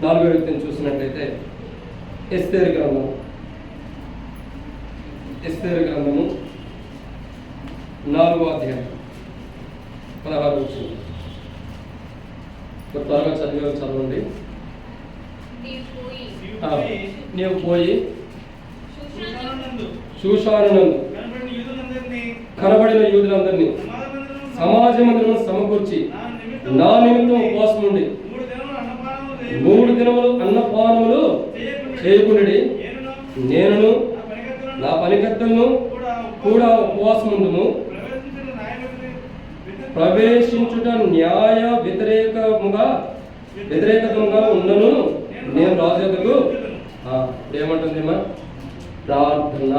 4వ వ్యక్తిని చూసినట్లయితే ఎస్తేరు గ్రంథము 4వ అధ్యాయం 16వ వచనం. త్వరగా చదవండి. నీవు పోయి షూషానునందు కనబడిన యూదులందరినీ సమాజ మందిరమును సమకూర్చి నా నిమిత్తం ఉపవాసం ఉండి 3 దినములు అన్నపానములు చేయకుండి నేనును నా పనికర్తలను కూడా ఉపవాసం ఉండుము. ప్రవేశించుట న్యాయ వ్యతిరేకతముగా ఉన్నను నేను రాజుకు. ఏమంటుందేమా? ప్రార్థన.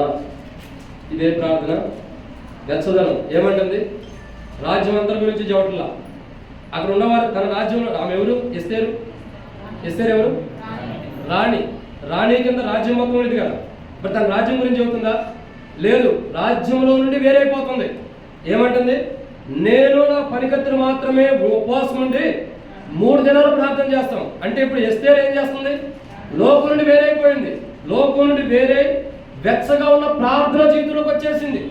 ఇదే ప్రార్థన. వెచ్చదనం ఏమంటుంది? రాజ్యం అంతరం గురించి చెప్పట్లా. అక్కడ ఉన్నవారు తన రాజ్యంలో ఆమె ఎవరు? ఎస్తేరు ఎవరు? రాణి కింద రాజ్యం మొత్తం ఉండేది కదా. మరి తన రాజ్యం గురించి చెబుతుందా? లేదు. రాజ్యంలో నుండి వేరైపోతుంది. ఏమంటుంది? నేను నా పనికత్తులు మాత్రమే ఉపవాసం ఉండి 3 దినాలు ప్రార్థన చేస్తాం. అంటే ఇప్పుడు ఎస్తేరు ఏం చేస్తుంది? లోకం నుండి వేరైపోయింది. లోకం నుండి వేరే వెచ్చగా ఉన్న ప్రార్థన జీవితంలోకి వచ్చేసింది.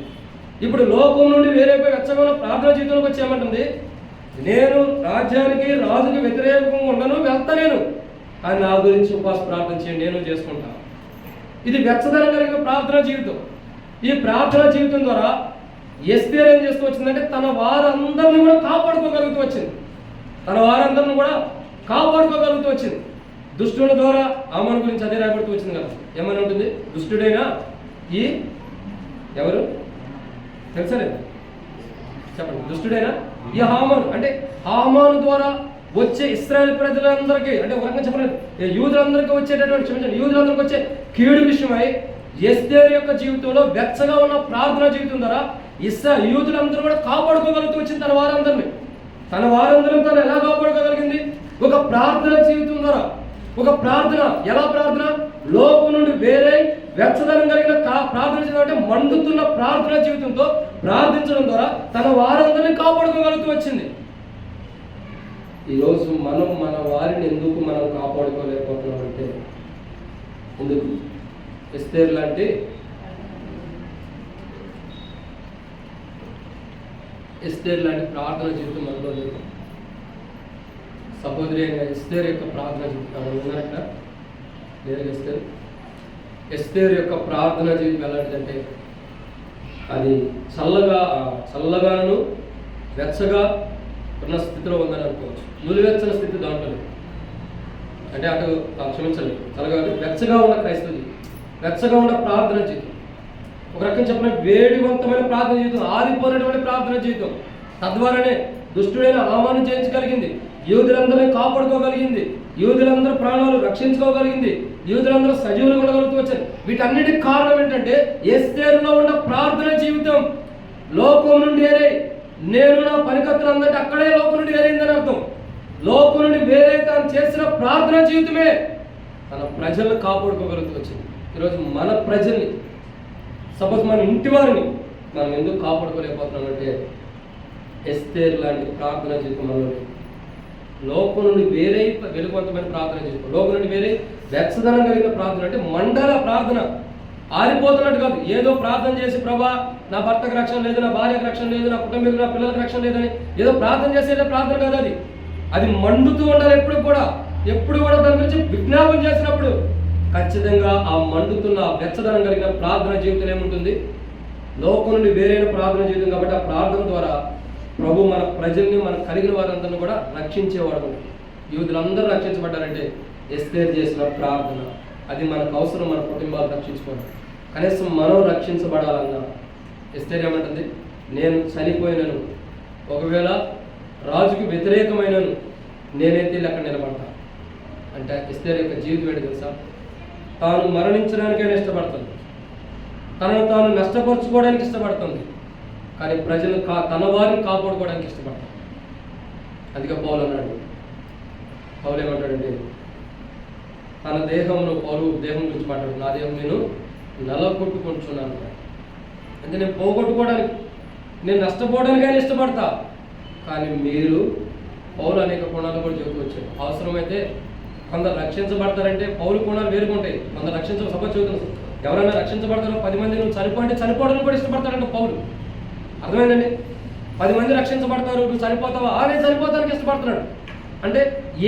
ఇప్పుడు లోకం నుండి వేరైపోయి వెచ్చగా ఉన్న ప్రార్థన జీవితంలోకి వచ్చేయమంటుంది, నేను రాజ్యానికి రాజుకి వ్యతిరేకంగా ఉండను, వెళ్తలేను, అని నా గురించి ఉపవాస ప్రార్థన చేయండి, నేను చేసుకుంటాను. ఇది వెచ్చదనం కలిగిన ప్రార్థన జీవితం. ఈ ప్రార్థన జీవితం ద్వారా ఎస్తేరు ఏం చేస్తూ వచ్చిందంటే తన వారందరిని కూడా కాపాడుకోగలుగుతూ వచ్చింది. దుష్టుల ద్వారా ఆమను గురించి అదే రాబడుతూ వచ్చింది కదా. ఏమని ఉంటుంది? దుష్టుడైనా ఈ ఎవరు తెలుసా? చెప్పండి. దుష్టుడైనా ఈ హామాను, అంటే హామాను ద్వారా వచ్చే ఇశ్రాయేలు ప్రజలందరికీ, అంటే ఒక రకంగా చెప్పలేదు, యూదులందరికీ యూదులందరికీ వచ్చే కీడు విషయమై ఎస్తేరు యొక్క జీవితంలో వెచ్చగా ఉన్న ప్రార్థన జీవితం ద్వారా యూదులందరూ కూడా కాపాడుకోగలుగుతూ వచ్చింది. తన వారందరం తను ఎలా కాపాడుకోగలిగింది? ఒక ప్రార్థన జీవితం ద్వారా. ఒక ప్రార్థన. ఎలా ప్రార్థన? లోకం నుండి వేరే వెచ్చదనం కలిగిన ప్రార్థన చేయడం, అంటే మండుతున్న ప్రార్థన జీవితంతో ప్రార్థించడం ద్వారా తన వారందరినీ కాపాడుకోగలుగుతూ వచ్చింది. ఈరోజు మనం మన వారిని ఎందుకు మనం కాపాడుకోలేకపోతున్నాం అంటే ఎందుకు? ఎస్తేరు లాంటి ప్రార్థన జీవితం మనలో లేదు. సహోదరి అయిన ఎస్తేరు యొక్క ప్రార్థన జీవితం ఉన్నారట లేదు. ఎస్తేరు యొక్క ప్రార్థన జీవితం ఎలాంటిదంటే అది చల్లగాను వెచ్చగా ఉన్న స్థితిలో ఉందని అనుకోవచ్చు. నులివెచ్చని స్థితి దాంట్లో అంటే అటు క్షమించండి, చల్లగా వెచ్చగా ఉన్న క్రైస్తవ జీవితం, వెచ్చగా ఉన్న ప్రార్థన జీవితం, ఒక రకం చెప్పిన వేడివంతమైన ప్రార్థన జీవితం, ఆరిపోయినటువంటి ప్రార్థన జీవితం. తద్వారానే దుష్టుడైన హామాను జయించగలిగింది, యూదులందరినీ కాపాడుకోగలిగింది, యూదులందరూ ప్రాణాలు రక్షించుకోగలిగింది, యూదులందరూ సజీవులు ఉండగలుగుతూ వచ్చారు. వీటన్నిటికి కారణం ఏంటంటే ఎస్తేరులో ఉన్న ప్రార్థన జీవితం. లోకం నుండి వేరే, నేను నా పనికత్తులందరికీ అక్కడే లోకం నుండి వేరైందని అర్థం. లోకం నుండి వేరే తాను చేసిన ప్రార్థన జీవితమే తన ప్రజలను కాపాడుకోగలుగుతూ వచ్చింది. ఈరోజు మన ప్రజల్ని, సపోజ్ మన ఇంటి వారిని మనం ఎందుకు కాపాడుకోలేకపోతున్నామంటే ఎస్తేరు లాంటి ప్రార్థన జీవితం మనలో. లోకం నుండి వేరే వెలుగువంతమైన ప్రార్థన జీవితం, లోకం నుండి వేరే వెచ్చదనం కలిగిన ప్రార్థన, అంటే మండల ప్రార్థన, ఆరిపోతున్నట్టు కాదు. ఏదో ప్రార్థన చేసి ప్రభా నా భర్తకు రక్షణ లేదు, నా భార్యకు రక్షణ లేదు, నా కుటుంబీకులు నా పిల్లలకు రక్షణ లేదని ఏదో ప్రార్థన చేసేదో ప్రార్థన కాదు. అది మండుతూ ఉండాలి. ఎప్పుడు కూడా దాని గురించి విజ్ఞాపన చేసినప్పుడు ఖచ్చితంగా ఆ మండుతున్న వెచ్చదనం కలిగిన ప్రార్థన జీవితం ఏముంటుంది? లోకం నుండి వేరైన ప్రార్థన జీవితం. కాబట్టి ఆ ప్రార్థన ద్వారా ప్రభు మన ప్రజల్ని, మనకు కలిగిన వారందరినీ కూడా రక్షించేవాడు. యూదులందరూ రక్షించబడ్డారంటే ఎస్తేరు చేసిన ప్రార్థన. అది మనకు అవసరం, మన కుటుంబాలు రక్షించుకోవడం. కనీసం మనం రక్షించబడాలన్నా ఎస్తేరు ఏమంటుంది? నేను చనిపోయినను, ఒకవేళ రాజుకి వ్యతిరేకమైనను, నేనైతే అక్కడ నిలబడతా అంటే ఎస్తేరు యొక్క జీవితం ఏంటి తెలుసా? తాను మరణించడానికైనా ఇష్టపడుతుంది, తనను తాను నష్టపరుచుకోవడానికి ఇష్టపడుతుంది, కానీ ప్రజలను తన వారిని కాపాడుకోవడానికి ఇష్టపడతాడు. అందుకే పౌలు అన్నాడు. పౌలు ఏమంటాడంటే తన దేహంలో దేహం గురించి మాట్లాడు, నా దేహం నేను నలగొట్టుకుంటున్నాను అంటే నేను పోగొట్టుకోవడానికి, నేను నష్టపోవడానికైనా ఇష్టపడతా. కానీ మీరు పౌలు అనేక కోణాలు కూడా చెబుతూ వచ్చాడు. అవసరమైతే కొందరు రక్షించబడతారంటే పౌలు కోణాలు వేరుకుంటాయి. కొందరు సపోజ్ చదువుతున్నారు, ఎవరైనా రక్షించబడతారో 10 మంది నువ్వు చనిపోంటే చనిపోవడం కూడా ఇష్టపడతారంటే పౌలు. అర్థమైందండి? 10 మంది రక్షించబడతారు, నువ్వు చనిపోతావా? నేను చనిపోతానికి ఇష్టపడుతున్నాడు. అంటే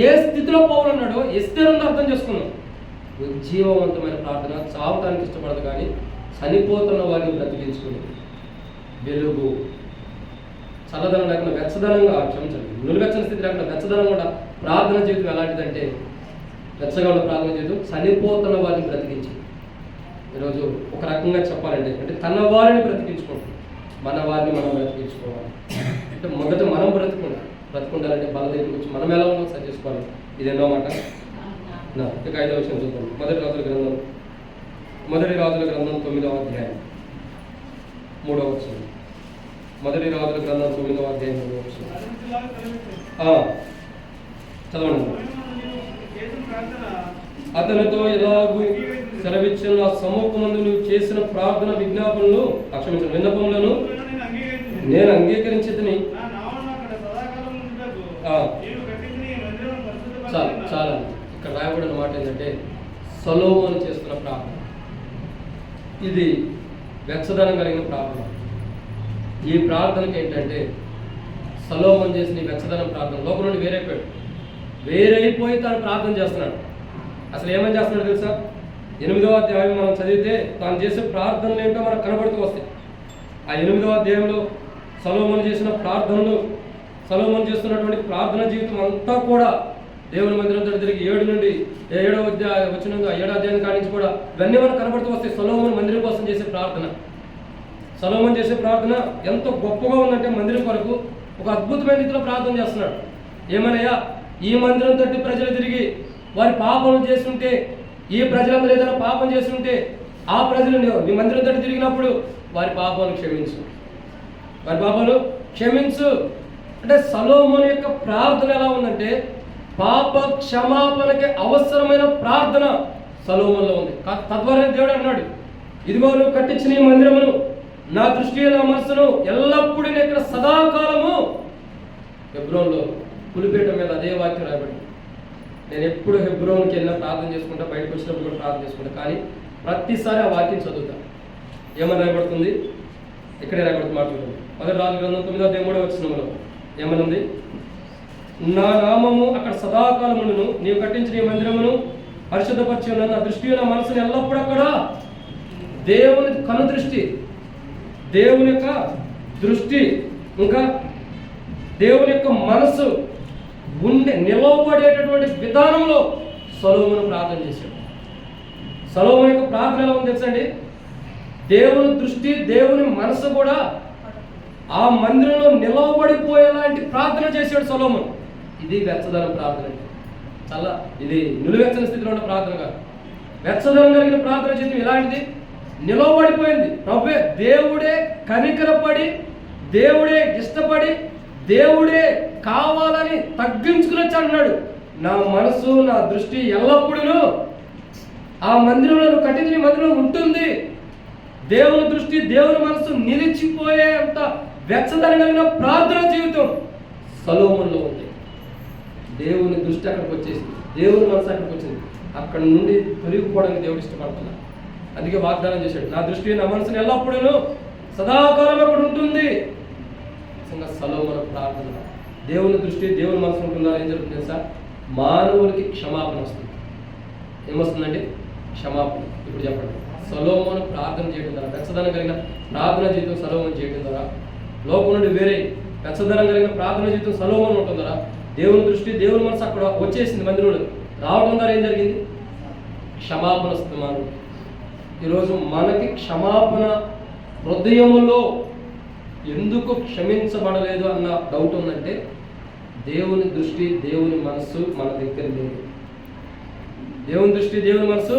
ఏ స్థితిలో పౌలు ఉన్నాడో ఎస్తేరుని అర్థం చేసుకున్నాం. ఉజ్జీవవంతమైన ప్రార్థన చావటానికి ఇష్టపడదు, కానీ చనిపోతున్న వారిని బ్రతికించుకుని వెలుగు, చల్లదనం లేకుండా వెచ్చదనంగా, క్షమించండి, నులివెచ్చని స్థితి లేకుండా వెచ్చదనం కూడా ప్రార్థన జీవితం ఎలాంటిదంటే, వెచ్చగా ఉన్న ప్రార్థన జీవితం చనిపోతున్న వారిని బ్రతికించి. ఈరోజు ఒక రకంగా చెప్పాలంటే, అంటే తన వారిని బ్రతికించుకుంటాం, మన వారిని మనం బ్రతికించుకోవాలి. అంటే మొదట మనం బ్రతుకుండాలంటే బల దగ్గరికి వచ్చి మనం ఎలా ఉన్నాం సరి చేసుకోవాలి. ఇది ఎన్నో మాట. ఇక 5వ విషయం చూద్దాం. మొదటి రాజుల గ్రంథం 9వ అధ్యాయం 3వ వచనం. మొదటి రాజుల గ్రంథం 9వ అధ్యాయం 3వ వచనం చదవండి. అతనితో ఎలాగూ సెలవిచ్చిన సమ్మూహమందు నువ్వు చేసిన ప్రార్థన విజ్ఞాపనలు, విన్నపములను నేను అంగీకరించితిని. చాలా ఇక్కడ రాయబడిన మాట ఏంటంటే, సొలొమోను చేస్తున్న ప్రార్థన. ఇది వెచ్చదనం కలిగిన ప్రార్థన. ఈ ప్రార్థనకి ఏంటంటే, సొలొమోను చేసిన ఈ వెచ్చదనం ప్రార్థన లోపల నుండి వేరైపోయి తాను ప్రార్థన చేస్తున్నాడు. అసలు ఏమని చేస్తున్నాడు తెలుసా? 8వ అధ్యాయం మనం చదివితే తాను చేసే ప్రార్థనలు ఏంటో మనకు కనబడుతూ వస్తాయి. ఆ 8వ అధ్యాయంలో సొలొమోను చేసిన ప్రార్థనలు, సొలొమోను చేస్తున్నటువంటి ప్రార్థన జీవితం అంతా కూడా దేవుని మందిరం తిరిగి 7 నుండి 7వ అధ్యాయం కానించి కూడా ఇవన్నీ మనకు కనబడుతూ వస్తాయి. సొలొమోను మందిరం కోసం చేసే ప్రార్థన, సొలొమోను చేసే ప్రార్థన ఎంత గొప్పగా ఉందంటే, మందిరం కొరకు ఒక అద్భుతమైన రీతిలో ప్రార్థన చేస్తున్నాడు. ఏమనయ్యా, ఈ మందిరం తట్టి ప్రజలు తిరిగి వారి పాపం చేస్తుంటే, ఈ ప్రజలందరూ ఏదైనా పాపం చేస్తుంటే ఆ ప్రజలు నీ మందిరం తట్టి తిరిగినప్పుడు వారి పాపాలను క్షమించు. అంటే సొలొమోను యొక్క ప్రార్థన ఎలా ఉందంటే, పాప క్షమాపణకి అవసరమైన ప్రార్థన సొలొమోనులో ఉంది. తద్వారా దేవుడు అన్నాడు, ఇదిగో నువ్వు కట్టించిన ఈ మందిరమును, నా దృష్టి నా మనసును ఎల్లప్పుడూ ఇక్కడ సదాకాలము. హెబ్రోన్లో పులిపేట మీద అదే వాక్యం రాయబడింది. నేను ఎప్పుడు హెబ్రోన్కి వెళ్ళినా ప్రార్థన చేసుకుంటా, బయటకు వచ్చినప్పుడు కూడా ప్రార్థన చేసుకుంటా, కానీ ప్రతిసారి ఆ వాక్యం చదువుతా. ఏమని రాయబడుతుంది? ఇక్కడే రాయబడుతుంది. మాట్లాడుతుంది మొదటి రాజుల గ్రంథం 9వ అధ్యాయం 3వ వచనంలో ఏమనుంది? నా నామము అక్కడ సదాకాలమును, నీవు కట్టించిన ఈ మందిరమును పరిశుద్ధపరిచి ఉన్నాను. నా దృష్టి నా మనసును ఎల్లప్పుడూ అక్కడ. దేవుని కనుదృష్టి, దేవుని యొక్క దృష్టి, ఇంకా దేవుని యొక్క మనసు నిలవబడేటటువంటి విధానంలో సొలొమోను ప్రార్థన చేశాడు. సొలొమోను యొక్క ప్రార్థన ఎలా ఉంది తెలుసండి? దేవుని దృష్టి, దేవుని మనసు కూడా ఆ మందిరంలో నిలవబడిపోయేలాంటి ప్రార్థన చేశాడు సొలొమోను. ఇది వెచ్చదనం ప్రార్థన. చాలా ఇది నిలువెచ్చని స్థితిలో ఉన్న ప్రార్థన కాదు. వెచ్చదనం కలిగిన ప్రార్థన జీవితం ఇలాంటిది. నిలవబడిపోయింది. ప్రభువే, దేవుడే కనికరపడి, దేవుడే ఇష్టపడి, దేవుడే కావాలని తగ్గించుకుని వచ్చి అన్నాడు, నా మనసు నా దృష్టి ఎల్లప్పుడూ ఆ మందిరంలో కట్టించిన మందిరంలో ఉంటుంది. దేవుని దృష్టి, దేవుని మనసు నిలిచిపోయే అంత వెచ్చదనం కలిగిన ప్రార్థన జీవితం సొలొమోనులో ఉంది. దేవుని దృష్టి అక్కడికి వచ్చేసింది, దేవుని మనసు అక్కడికి వచ్చింది. అక్కడ నుండి తొలగిపోవడానికి దేవుడు ఇష్టపడుతున్నాడు. అందుకే వాగ్దానం చేశాడు, నా దృష్టి నా మనసుని ఎల్లప్పుడూ సదాకాలం అక్కడ ఉంటుంది. సొలొమోను ప్రార్థన, దేవుని దృష్టి దేవుని మనసు ఉంటుందా? ఏం జరుగుతుంది తెలుసా? మానవులకి క్షమాపణ వస్తుంది. ఏమొస్తుందండి? క్షమాపణ. ఇప్పుడు చెప్పండి, సొలొమోను ప్రార్థన చేయడం ద్వారా, వెచ్చదనం కలిగిన ప్రార్థన జీవితం సొలొమోను చేయడం ద్వారా, లోకం నుండి వేరే వెచ్చదనం కలిగిన ప్రార్థన జీవితం సొలొమోను ఉండటం ద్వారా దేవుని దృష్టి దేవుని మనసు అక్కడ వచ్చేసింది. మందిరంలో రావడం ద్వారా ఏం జరిగింది? క్షమాపణ వస్తుంది మానవుడు. ఈరోజు మనకి క్షమాపణ హృదయంలో ఎందుకు క్షమించబడలేదు అన్న డౌట్ ఉందంటే, దేవుని దృష్టి దేవుని మనసు మన దగ్గర లేదు. దేవుని దృష్టి దేవుని మనసు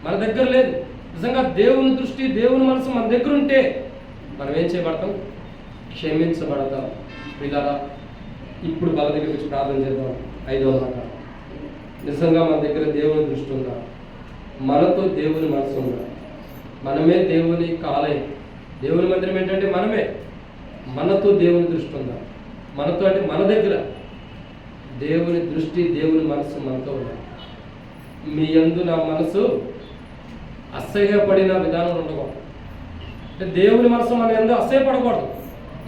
మన దగ్గర లేదు. నిజంగా దేవుని దృష్టి దేవుని మనసు మన దగ్గర ఉంటే మనం ఏం చేయబడతాం? క్షమించబడతాం. పిల్లరా, ఇప్పుడు బల దగ్గర వచ్చి ప్రార్థన చేద్దాం. 5వ మాట, నిజంగా మన దగ్గర దేవుని దృష్టి ఉందా? మనతో దేవుని మనసు ఉందా? మనమే దేవుని ఆలయం. దేవుని మందిరం ఏంటంటే మనమే. మనతో దేవుని దృష్టి ఉందా? మనతో అంటే మన దగ్గర దేవుని దృష్టి దేవుని మనసు మనతో ఉందా? మీ యందు నా మనసు అసహ్యపడిన విధానం ఉండకూడదు. అంటే దేవుని మనసు మన యందు అసహ్యపడకూడదు,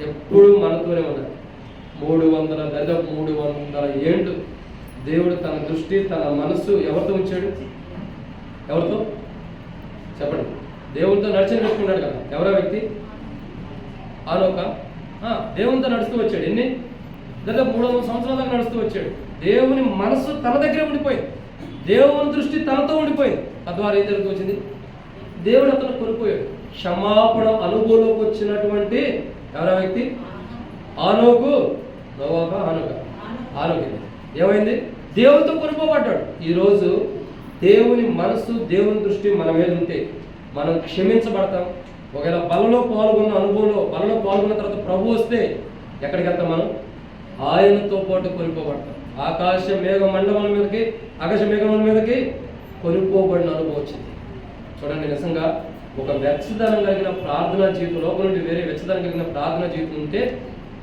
ఎప్పుడు మనతోనే ఉండాలి. 300 ఏళ్ళు దేవుడు తన దృష్టి, తన మనసు ఎవరితో ఉంచాడు? ఎవరితో చెప్పండి. దేవునితో నడిచి పెట్టుకున్నాడు కదా. ఎవరో వ్యక్తి? ఆనోక. దేవునితో నడుస్తూ వచ్చాడు. ఎన్ని? దాదాపు 300 సంవత్సరాల దాకా నడుస్తూ వచ్చాడు. దేవుని మనసు తన దగ్గర ఉండిపోయింది, దేవుని దృష్టి తనతో ఉండిపోయింది. తద్వారా ఏం జరుగుతూ వచ్చింది? దేవుడు అతను కొనిపోయాడు. క్షమాపణ అనుభవంలోకి వచ్చినటువంటి ఎవరో వ్యక్తి? ఆనోకు. నోవాహా? ఆనోకు. ఏమైంది? దేవునితో కొనిపోబడ్డాడు. ఈరోజు దేవుని మనస్సు, దేవుని దృష్టి మన మీద ఉంటే మనం క్షమించబడతాం. ఒకవేళ బలలో పాల్గొన్న అనుభవంలో, బలలో పాల్గొన్న తర్వాత ప్రభు వస్తే ఎక్కడికి వెళ్తాం? మనం ఆయనతో పాటు కొనిపోబడతాం. ఆకాశ మేఘ మండలం మీదకి కొనిపోబడిన అనుభవం వచ్చింది. చూడండి, నిజంగా ఒక వెచ్చదనం కలిగిన ప్రార్థనా జీవితం, లోపల నుండి వేరే వెచ్చదనం కలిగిన ప్రార్థనా జీవితం ఉంటే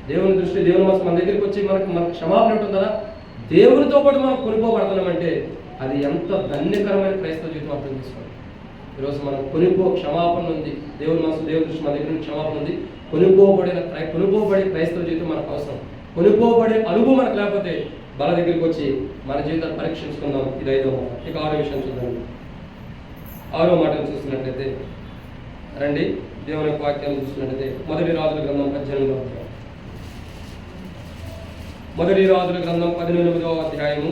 దేవుని దృష్టి, దేవుని మనసు మన దగ్గరికి వచ్చి మనకు క్షమాపణ ఉంటుందా? దేవునితో పాటు మనం కొనిపోబడుతున్నామంటే అది ఎంత ధన్యకరమైన క్రైస్తవ జీవితం అర్థం చేసుకోండి. ఈరోజు మనం క్షమాపణ ఉంది, దేవుని మనసు, దేవుని దృష్టి మన దగ్గర నుంచి క్షమాపణ ఉంది. కొనిపోబడే క్రైస్తవ జీవితం మనకు అవసరం. కొనిపోబడే అనుభవం మనకు లేకపోతే బల దగ్గరికి వచ్చి మన జీవితాన్ని పరీక్షించుకుందాం. ఇది 5వ మాట. ఇక 6వ విషయం చూద్దాం. 6వ మాటను చూస్తున్నట్లయితే రండి, దేవుని యొక్క వాక్యాలను చూస్తున్నట్లయితే మొదటి రాజుల గ్రంథం 18వ అధ్యాయం. మొదటి రాజుల గ్రంథం 18వ అధ్యాయము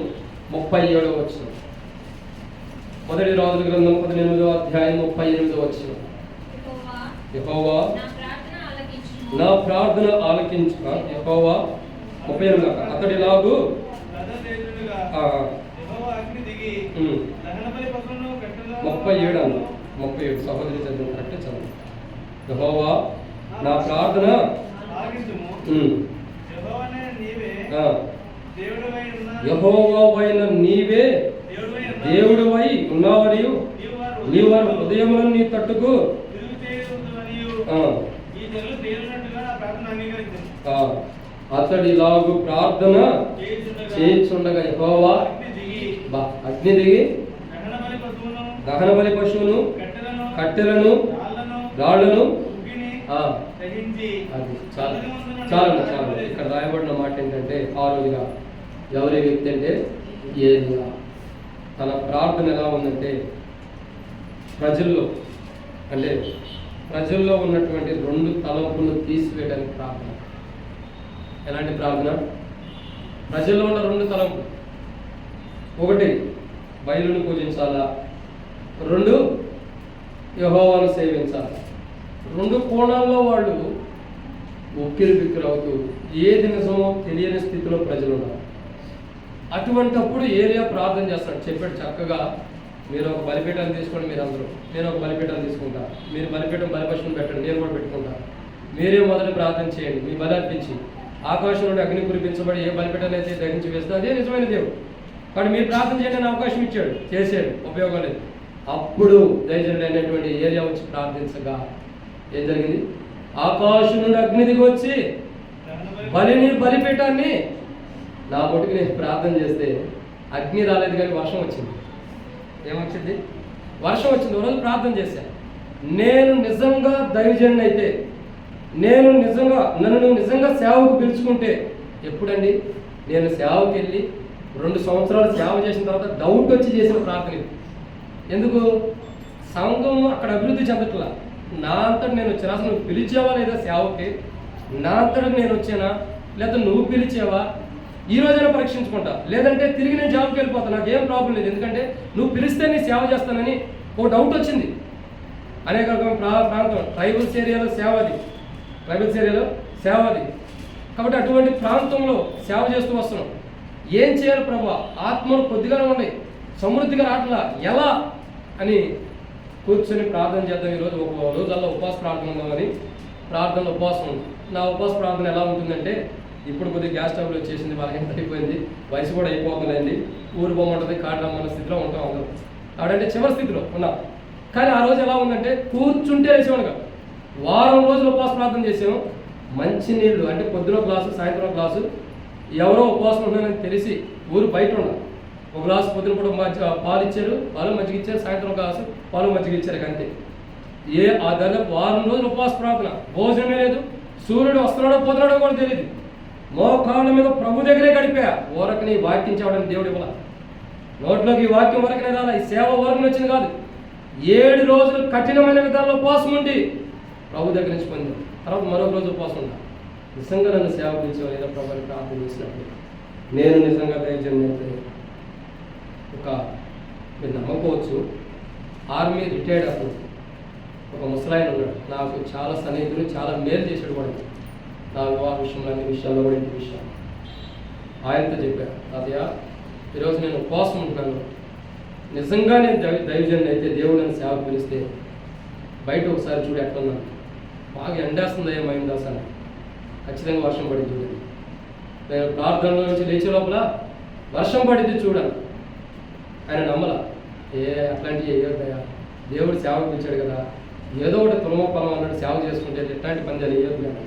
37వ వచనం. మొదటి రాజుల గ్రంథం 18వ అధ్యాయం 38వ వచనం. యెహోవా నా ప్రార్థన ఆలకించు. యెహోవా 38 అతడిలాగు 37 సహోదరి చదివిన కరెక్టే చదువు. యెహోవా నా ప్రార్థన యెహోవావైన నీవే దేవుడవై ఉన్నావనియు నీవు వారి హృదయములను నీ తట్టుకు అతడిలాగు ప్రార్థన చేయించుండగా యెహోవా అగ్ని దిగి దహన బలి పశువును, కట్టెలను, రాళ్లను చాలు. ఇక్కడ రాయబడిన మాట ఏంటంటే, ఆరోగ్య ఎవరి వ్యక్తి అంటే ఏలియా. తన ప్రార్థన ఎలా ఉందంటే ప్రజల్లో ఉన్నటువంటి 2 తలంపులను తీసివేయడానికి ప్రార్థన. ఎలాంటి ప్రార్థన? ప్రజల్లో ఉన్న 2 తలంపులు. 1 బయలును పూజించాలా, 2 యెహోవాను సేవించాలా. 2 కోణాల్లో వాళ్ళు ఉక్కిరి అవుతూ ఏది నిజమో తెలియని స్థితిలో ప్రజలు ఉన్నారు. అటువంటప్పుడు ఏలియా ప్రార్థన చేస్తాడు. చెప్పాడు చక్కగా, మీరు ఒక బలిపీఠాన్ని తీసుకోండి, మీరు అందరూ, నేను ఒక బలిపీఠాన్ని తీసుకుంటా, మీరు బలిపశువుని పెట్టండి, నేను కూడా పెట్టుకుంటా, మీరే మొదటి ప్రార్థన చేయండి, మీ బలి అర్పించి ఆకాశం నుండి అగ్ని కురిపించబడి ఏ బలిపీఠాన్ని అయితే దహించి వేస్తే అదే నిజమైన దేవుడు. కానీ మీరు ప్రార్థన చేయండి అని అవకాశం ఇచ్చాడు, చేసాడు, ఉపయోగం లేదు. అప్పుడు దైవజనుడు అయినటువంటి ఏలియా వచ్చి ప్రార్థించగా ఏం జరిగింది? ఆకాశం నుండి అగ్ని దిగి వచ్చి బలిపీఠాన్ని నా పొట్టుకు నేను ప్రార్థన చేస్తే అగ్ని రాలేదు, కానీ వర్షం వచ్చింది. ఏమొచ్చింది? వర్షం వచ్చింది. ఒకరోజు ప్రార్థన చేశాను, నేను నిజంగా దైవజనుడిని అయితే, నన్ను నిజంగా సేవకు పిలుచుకుంటే ఎప్పుడండి? నేను సేవకి వెళ్ళి 2 సంవత్సరాలు సేవ చేసిన తర్వాత డౌట్ వచ్చి చేసిన ప్రార్థన. ఎందుకు? సంఘం అక్కడ అభివృద్ధి చెందట్లా. నా అంతటి నేను వచ్చాను. అసలు నువ్వు పిలిచేవా లేదా సేవకి? నా అంతటి నేను వచ్చానా, లేదా నువ్వు పిలిచేవా? ఈ రోజైనా పరీక్షించుకుంటా, లేదంటే తిరిగి నేను జాబ్కి వెళ్ళిపోతాను, నాకేం ప్రాబ్లం లేదు. ఎందుకంటే నువ్వు పిలిస్తే నీ సేవ చేస్తానని ఒక డౌట్ వచ్చింది. అనేక రకమైన ప్రాంతం, ట్రైబల్స్ ఏరియాలో సేవది. కాబట్టి అటువంటి ప్రాంతంలో సేవ చేస్తూ వస్తున్నాం. ఏం చేయాలి ప్రభా? ఆత్మలు కొద్దిగానే ఉన్నాయి, సమృద్ధిగా రావట్లా, ఎలా అని కూర్చొని ప్రార్థన చేద్దాం. ఈరోజు ఒక రోజల్లా ఉపవాస ప్రార్థన ఉందామని ప్రార్థనలో ఉపవాసం ఉంది. నా ఉపవాస ప్రార్థన ఎలా ఉంటుందంటే, ఇప్పుడు కొద్దిగా గ్యాస్ స్టవ్లో వచ్చేసింది, వాళ్ళకి ఎంత అయిపోయింది, వయసు కూడా అయిపోతుందండి, ఊరు బొమ్మంటుంది, కాటరమ్మన్న స్థితిలో ఉంటాం అందరం. ఆవిడంటే చివరి స్థితిలో ఉన్నాం. కానీ ఆ రోజు ఎలా ఉందంటే, కూర్చుంటే వేసేవాడుగా. వారం రోజులు ఉపవాస ప్రార్థన చేసాము. మంచినీళ్ళు అంటే పొద్దున గ్లాసు, సాయంత్రం గ్లాసు. ఎవరో ఉపవాసం ఉన్నారని తెలిసి ఊరు బయట ఉన్నాం. ఒక గ్లాసు పొద్దున కూడా పాలు ఇచ్చారు, పాలు మజ్జిగ ఇచ్చారు, సాయంత్రం ఒక గ్లాసు పాలు మజ్జిగ ఇచ్చారు అంతే. ఆ దాదాపు 4 రోజులు ఉపవాస ప్రార్థన, భోజనమే లేదు, సూర్యుడు వస్తున్నాడో పోతున్నాడో కూడా తెలియదు. మోకాళ్ళ మీద ప్రభు దగ్గరే గడిపా. ఊరకని వాక్యం చెప్పడానికి దేవుడు ఇవ్వాల, నోట్లోకి ఈ వాక్యం వరకనే రాలా, ఈ సేవ వరకు వచ్చింది కాదు. 7 రోజులు కఠినమైన విధానంలో ఉపవాసం ఉండి ప్రభు దగ్గర నుంచి పొందాం. తర్వాత మరొక రోజు ఉపవాసం ఉండాలి. నిజంగా నన్ను సేవ పిలిచేవారు ఏదో ప్రభుని ప్రార్థన చేసినప్పుడు నేను నిజంగా దైవజనం అయితే మీరు నమ్మకపోవచ్చు, ఆర్మీ రిటైర్డ్ అప్పుడు ఒక ముసలాయన ఉన్నాడు. నాకు చాలా సన్నిహితులు, చాలా మేలు చేసాడు కూడా. నా వివాహ విషయంలో, అన్ని విషయాల్లో కూడా ఇంటి విషయాలు ఆయనతో చెప్పాను, తాతయ్య ఈరోజు నేను ఉపవాసం ఉంటున్నాను, నిజంగా నేను దైవజనం అయితే దేవుడు నన్ను సేవ పిలిస్తే బయట ఒకసారి చూడు ఎట్లున్నాను, బాగా ఎండేస్తుంది ఏమైంది అసలు, ఖచ్చితంగా వర్షం పడింది చూడండి. నేను ప్రార్థనలో నుంచి లేచే లోపల వర్షం పడింది చూడాలి. ఆయన నమ్మల, అట్లాంటివి వేయొద్దయా, దేవుడు సేవ పిలిచాడు కదా, ఏదో ఒకటి తులమొప్పలం అన్నట్టు సేవ చేసుకుంటే ఎట్లాంటి పందాలు వేయొద్దు కదా,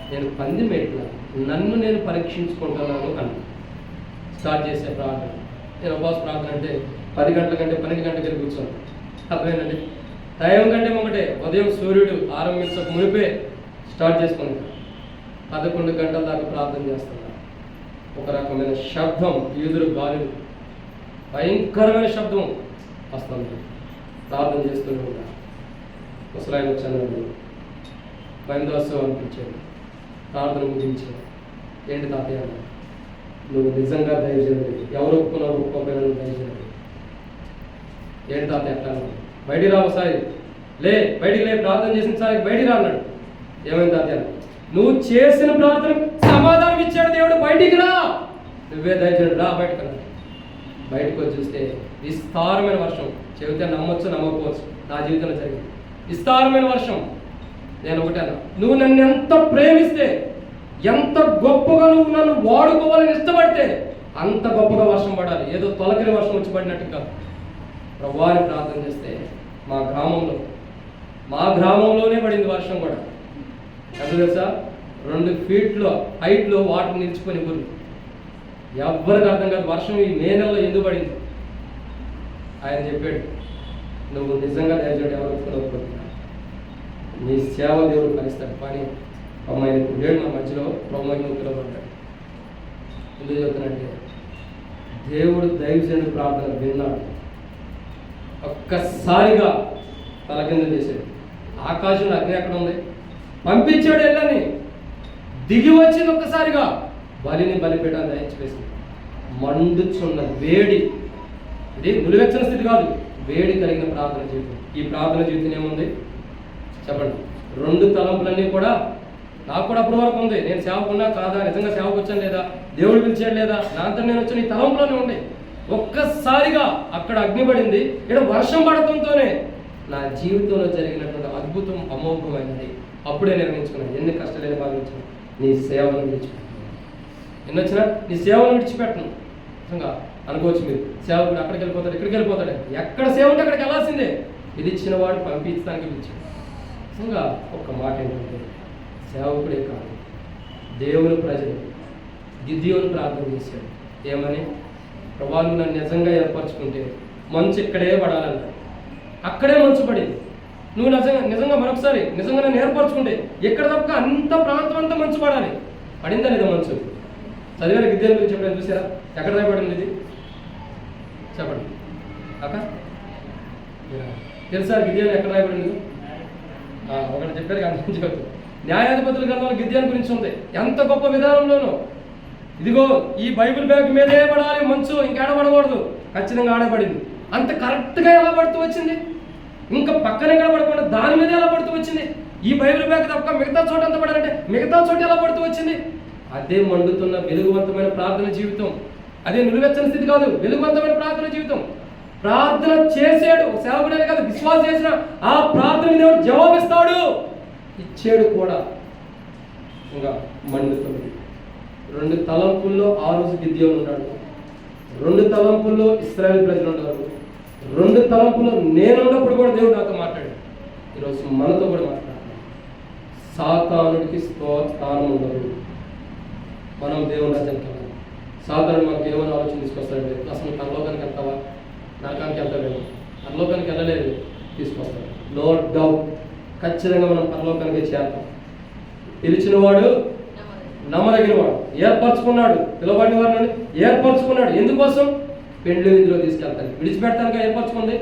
నేను పందెం పెట్టినా, నన్ను నేను పరీక్షించుకుంటున్నాను అని స్టార్ట్ చేసే ప్రార్థన. నేను ఉపవాస ప్రార్థన అంటే 10 గంటల కంటే 12 గంటలకి కూర్చోను. అర్థమైందండి, టైం కంటే ఒకటే, ఉదయం సూర్యుడు ఆరంభించక మునిపే స్టార్ట్ చేసుకుని 11 గంటల దాకా ప్రార్థన చేస్తున్నా. ఒక రకమైన శబ్దం, ఈదురు గాలులు, భయంకరమైన శబ్దం వస్తుంది. ప్రార్థన చేస్తూనే ఉన్నా. ముసలాయన వచ్చాను, భయందోత్సవం అనిపించాడు. ప్రార్థన ముగించాడు. ఏంటి తాతయ్య, నువ్వు నిజంగా దయచేయండి, ఎవరు ఒప్పుకున్నావు ఒప్పుకోకపోయినా నువ్వు దయచేయండి. ఏంటి తాతయ్య ఎట్లా, బయటికి రా ఒకసారి, బయటికి ప్రార్థన చేసిన సారి బయటికి రా అన్నాడు. ఏమైంది తాతయ్య, నువ్వు చేసిన ప్రార్థన సమాధానం ఇచ్చాడు దేవుడు, బయటికి రా, నువ్వే దయచేయండి రా బయటకు రా. బయటకు వచ్చి చూస్తే విస్తారమైన వర్షం. చెబితే నమ్మొచ్చు నమ్మకపోవచ్చు, నా జీవితంలో జరిగింది విస్తారమైన వర్షం. నేను ఒకటే అన్నా, నువ్వు నన్ను ఎంత ప్రేమిస్తే, ఎంత గొప్పగా నువ్వు నన్ను వాడుకోవాలని ఇష్టపడితే అంత గొప్పగా వర్షం పడాలి. ఏదో తొలకరి వర్షం వచ్చి పడినట్టు కాదు. ప్రభువాని ప్రార్థన చేస్తే మా గ్రామంలోనే పడింది వర్షం కూడా. ఎంత తెలుసా, 2 ఫీట్ల హైట్లో వాటర్ నిలిచిపోయి ఊరు. ఎవ్వరికి అర్థం కాదు వర్షం ఈ మే నెలలో ఎందుకు పడింది. ఆయన చెప్పాడు, నువ్వు నిజంగా దయచేయండి, ఎవరు ఒప్పుకోకపోతున్నా నీ సేవ దేవుడు ఫలిస్తాడు. కానీ అమ్మాయి ఉండేడు మా మధ్యలో ప్రభుత్వం పిలువబడ్డాడు. ఎందుకు చెప్తున్నట్టే, దేవుడు దైవజనుడి ప్రార్థన విన్నాడు. ఒక్కసారిగా తల కింద చేశాడు. ఆకాశంలో అగ్ని ఎక్కడ ఉంది, పంపించాడు ఎల్లని, దిగి వచ్చింది ఒక్కసారిగా, బలిపీఠాన్ని దయచేసి మండుచున్న వేడి, ఇది నులివెచ్చని స్థితి కాదు, వేడి కలిగిన ప్రార్థన జీవితం. ఈ ప్రార్థన జీవితం ఏముంది చెప్పండి, 2 తలంపులన్నీ కూడా నాకు కూడా అప్పటి వరకు ఉంది. నేను సేవకున్నా కాదా, నిజంగా సేవకు వచ్చాను లేదా, దేవుడు పిలిచాడు లేదా, నా అంతా నేను వచ్చాను, ఈ తలంపులోనే ఉండే. ఒక్కసారిగా అక్కడ అగ్ని పడింది, ఇక్కడ వర్షం పడటంతోనే నా జీవితంలో జరిగినటువంటి అద్భుతం అమోఘమైనది. అప్పుడే నిర్ణయించుకున్నాను, ఎన్ని కష్టాలైన బాగా వచ్చినా నీ సేవను విడిచిపెట్టను, ఎన్ని వచ్చినా నీ సేవను విడిచిపెట్టను. నిజంగా అనుకోవచ్చు మీరు, సేవకుడు అక్కడికి వెళ్ళిపోతాడు ఇక్కడికి వెళ్ళిపోతాడు, ఎక్కడ సేవ ఉంటే అక్కడికి వెళ్ళాల్సిందే. ఇది ఇచ్చిన వాడు పంపించడానికి పిలిచాడు. నిజంగా ఒక్క మాట ఏంటంటే, సేవకుడే కాదు దేవుని ప్రజలు గిద్యోను ప్రార్థన చేశాడు. ఏమని, ప్రభావం నన్ను నిజంగా ఏర్పరచుకుంటే మంచు ఇక్కడే పడాలన్న, అక్కడే మంచు పడింది. నువ్వు నిజంగా మరొకసారి నిజంగా నన్ను ఏర్పరచుకుంటే ఎక్కడ తప్ప అంత ప్రాంతం అంతా మంచు పడాలి. పడిందా లేదా మంచు? చదివారు గిద్యోను గురించి చెప్పాను, చూసారా? ఎక్కడ పడింది ఇది చెప్పండి అక్క, తెలుసా గిద్యోను ఎక్కడ రాయబడింది? ఒకటి చెప్పారు కానీ చెప్తాను. న్యాయాధిపతుల గ్రంథంలో గిద్యోను గురించి ఉంది, ఎంత గొప్ప విధానంలోనూ. ఇదిగో ఈ బైబిల్ బ్యాగ్ మీదే పడాలి మంచు, ఇంకేడ పడకూడదు, ఖచ్చితంగా ఆడబడింది. అంత కరెక్ట్గా ఎలా పడుతూ వచ్చింది, ఇంకా పక్కన ఎక్కడ పడకుండా దాని మీద ఎలా పడుతూ వచ్చింది. ఈ బైబిల్ బ్యాగ్ తప్ప మిగతా చోట ఎంత పడాలంటే మిగతా చోట ఎలా పడుతూ వచ్చింది. అదే మండుతున్న వెలుగువంతమైన ప్రార్థన జీవితం, అదే నిలువెచ్చని స్థితి కాదు, వెలుగువంతమైన ప్రార్థన జీవితం. ప్రార్థన చేసాడు సేవకుడే కాదు, విశ్వాసం చేసిన ఆ ప్రార్థన దేవుడు జవాబిస్తాడు, ఇచ్చాడు కూడా. ఇంకా మండుతుంది. 2 తలంపుల్లో ఆ రోజు గిద్యోను ఉన్నాడు, 2 తలంపుల్లో ఇశ్రాయేలు ప్రజలు ఉన్నారు, 2 తలంపుల్లో నేనున్నప్పుడు కూడా దేవుడు నాతో మాట్లాడాడు. ఈరోజు మనతో కూడా మాట్లాడుతున్నాడు. సాతానుడికి స్థానం ఉండదు, మనం దేవుని రాజ్యానికి వెళ్ళాలి. సాధారణ మనకి ఏమైనా ఆలోచన తీసుకొస్తాడంటే అసలు పరలోకానికి వెళ్తావా, నరకానికి వెళ్తావేమో. పరలోకానికి వెళ్ళలేదు, తీసుకొస్తాడు. నో డౌట్, ఖచ్చితంగా మనం పరలోకానికి చేరతాం. పిలిచిన వాడు నమ్మదగిన వాడు, ఏర్పరచుకున్నాడు, పిలవబడిన వాడిని ఏర్పరచుకున్నాడు. ఎందుకోసం? పెండ్లి విందులో తీసుకెళ్తాను. విడిచిపెడతానుగా ఏర్పరచుకుంది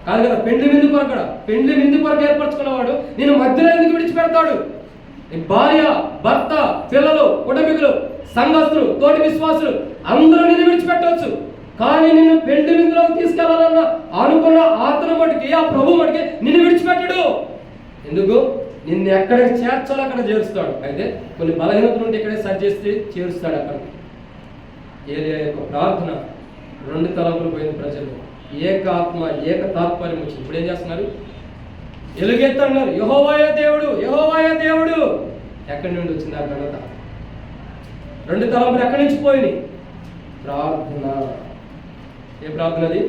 కాదు కదా, పెండ్లి విందు కొరకు. పెండ్లి విందు కొరకు ఏర్పరచుకున్నవాడు నేను మధ్యలో ఎందుకు విడిచిపెడతాడు? భార్య, భర్త, పిల్లలు, కుటుంబీకులు, సంఘస్థులు, తోటి విశ్వాసులు అందరూ నిన్ను విడిచిపెట్టవచ్చు. కానీ నిన్ను పెండ్లి విందులోకి తీసుకెళ్లాలన్న అనుకున్న ఆతను మటుకి, ఆ ప్రభు మటుకి నిన్ను విడిచిపెట్టడు. ఎందుకు? నిన్ను ఎక్కడికి చేర్చాలో అక్కడ చేరుస్తాడు. అయితే కొన్ని బలహీనతలు ఉంటే ఇక్కడే సరి చేస్తే చేరుస్తాడు అక్కడ. ఏలియా యొక్క ప్రార్థన 2 తలంపులు పోయిన ప్రజలు ఏక ఆత్మ, ఏక తాత్పర్యం వచ్చింది. ఇప్పుడు ఏం చేస్తున్నారు? ఎలుగెత్తు అన్నారు, యెహోవాయే దేవుడు, యెహోవాయే దేవుడు. ఎక్కడి నుండి వచ్చింది ఆ ఘనత? 2 తలంపులు ఎక్కడి నుంచి పోయినాయి? ప్రార్థన. ఏ ప్రార్థన అది?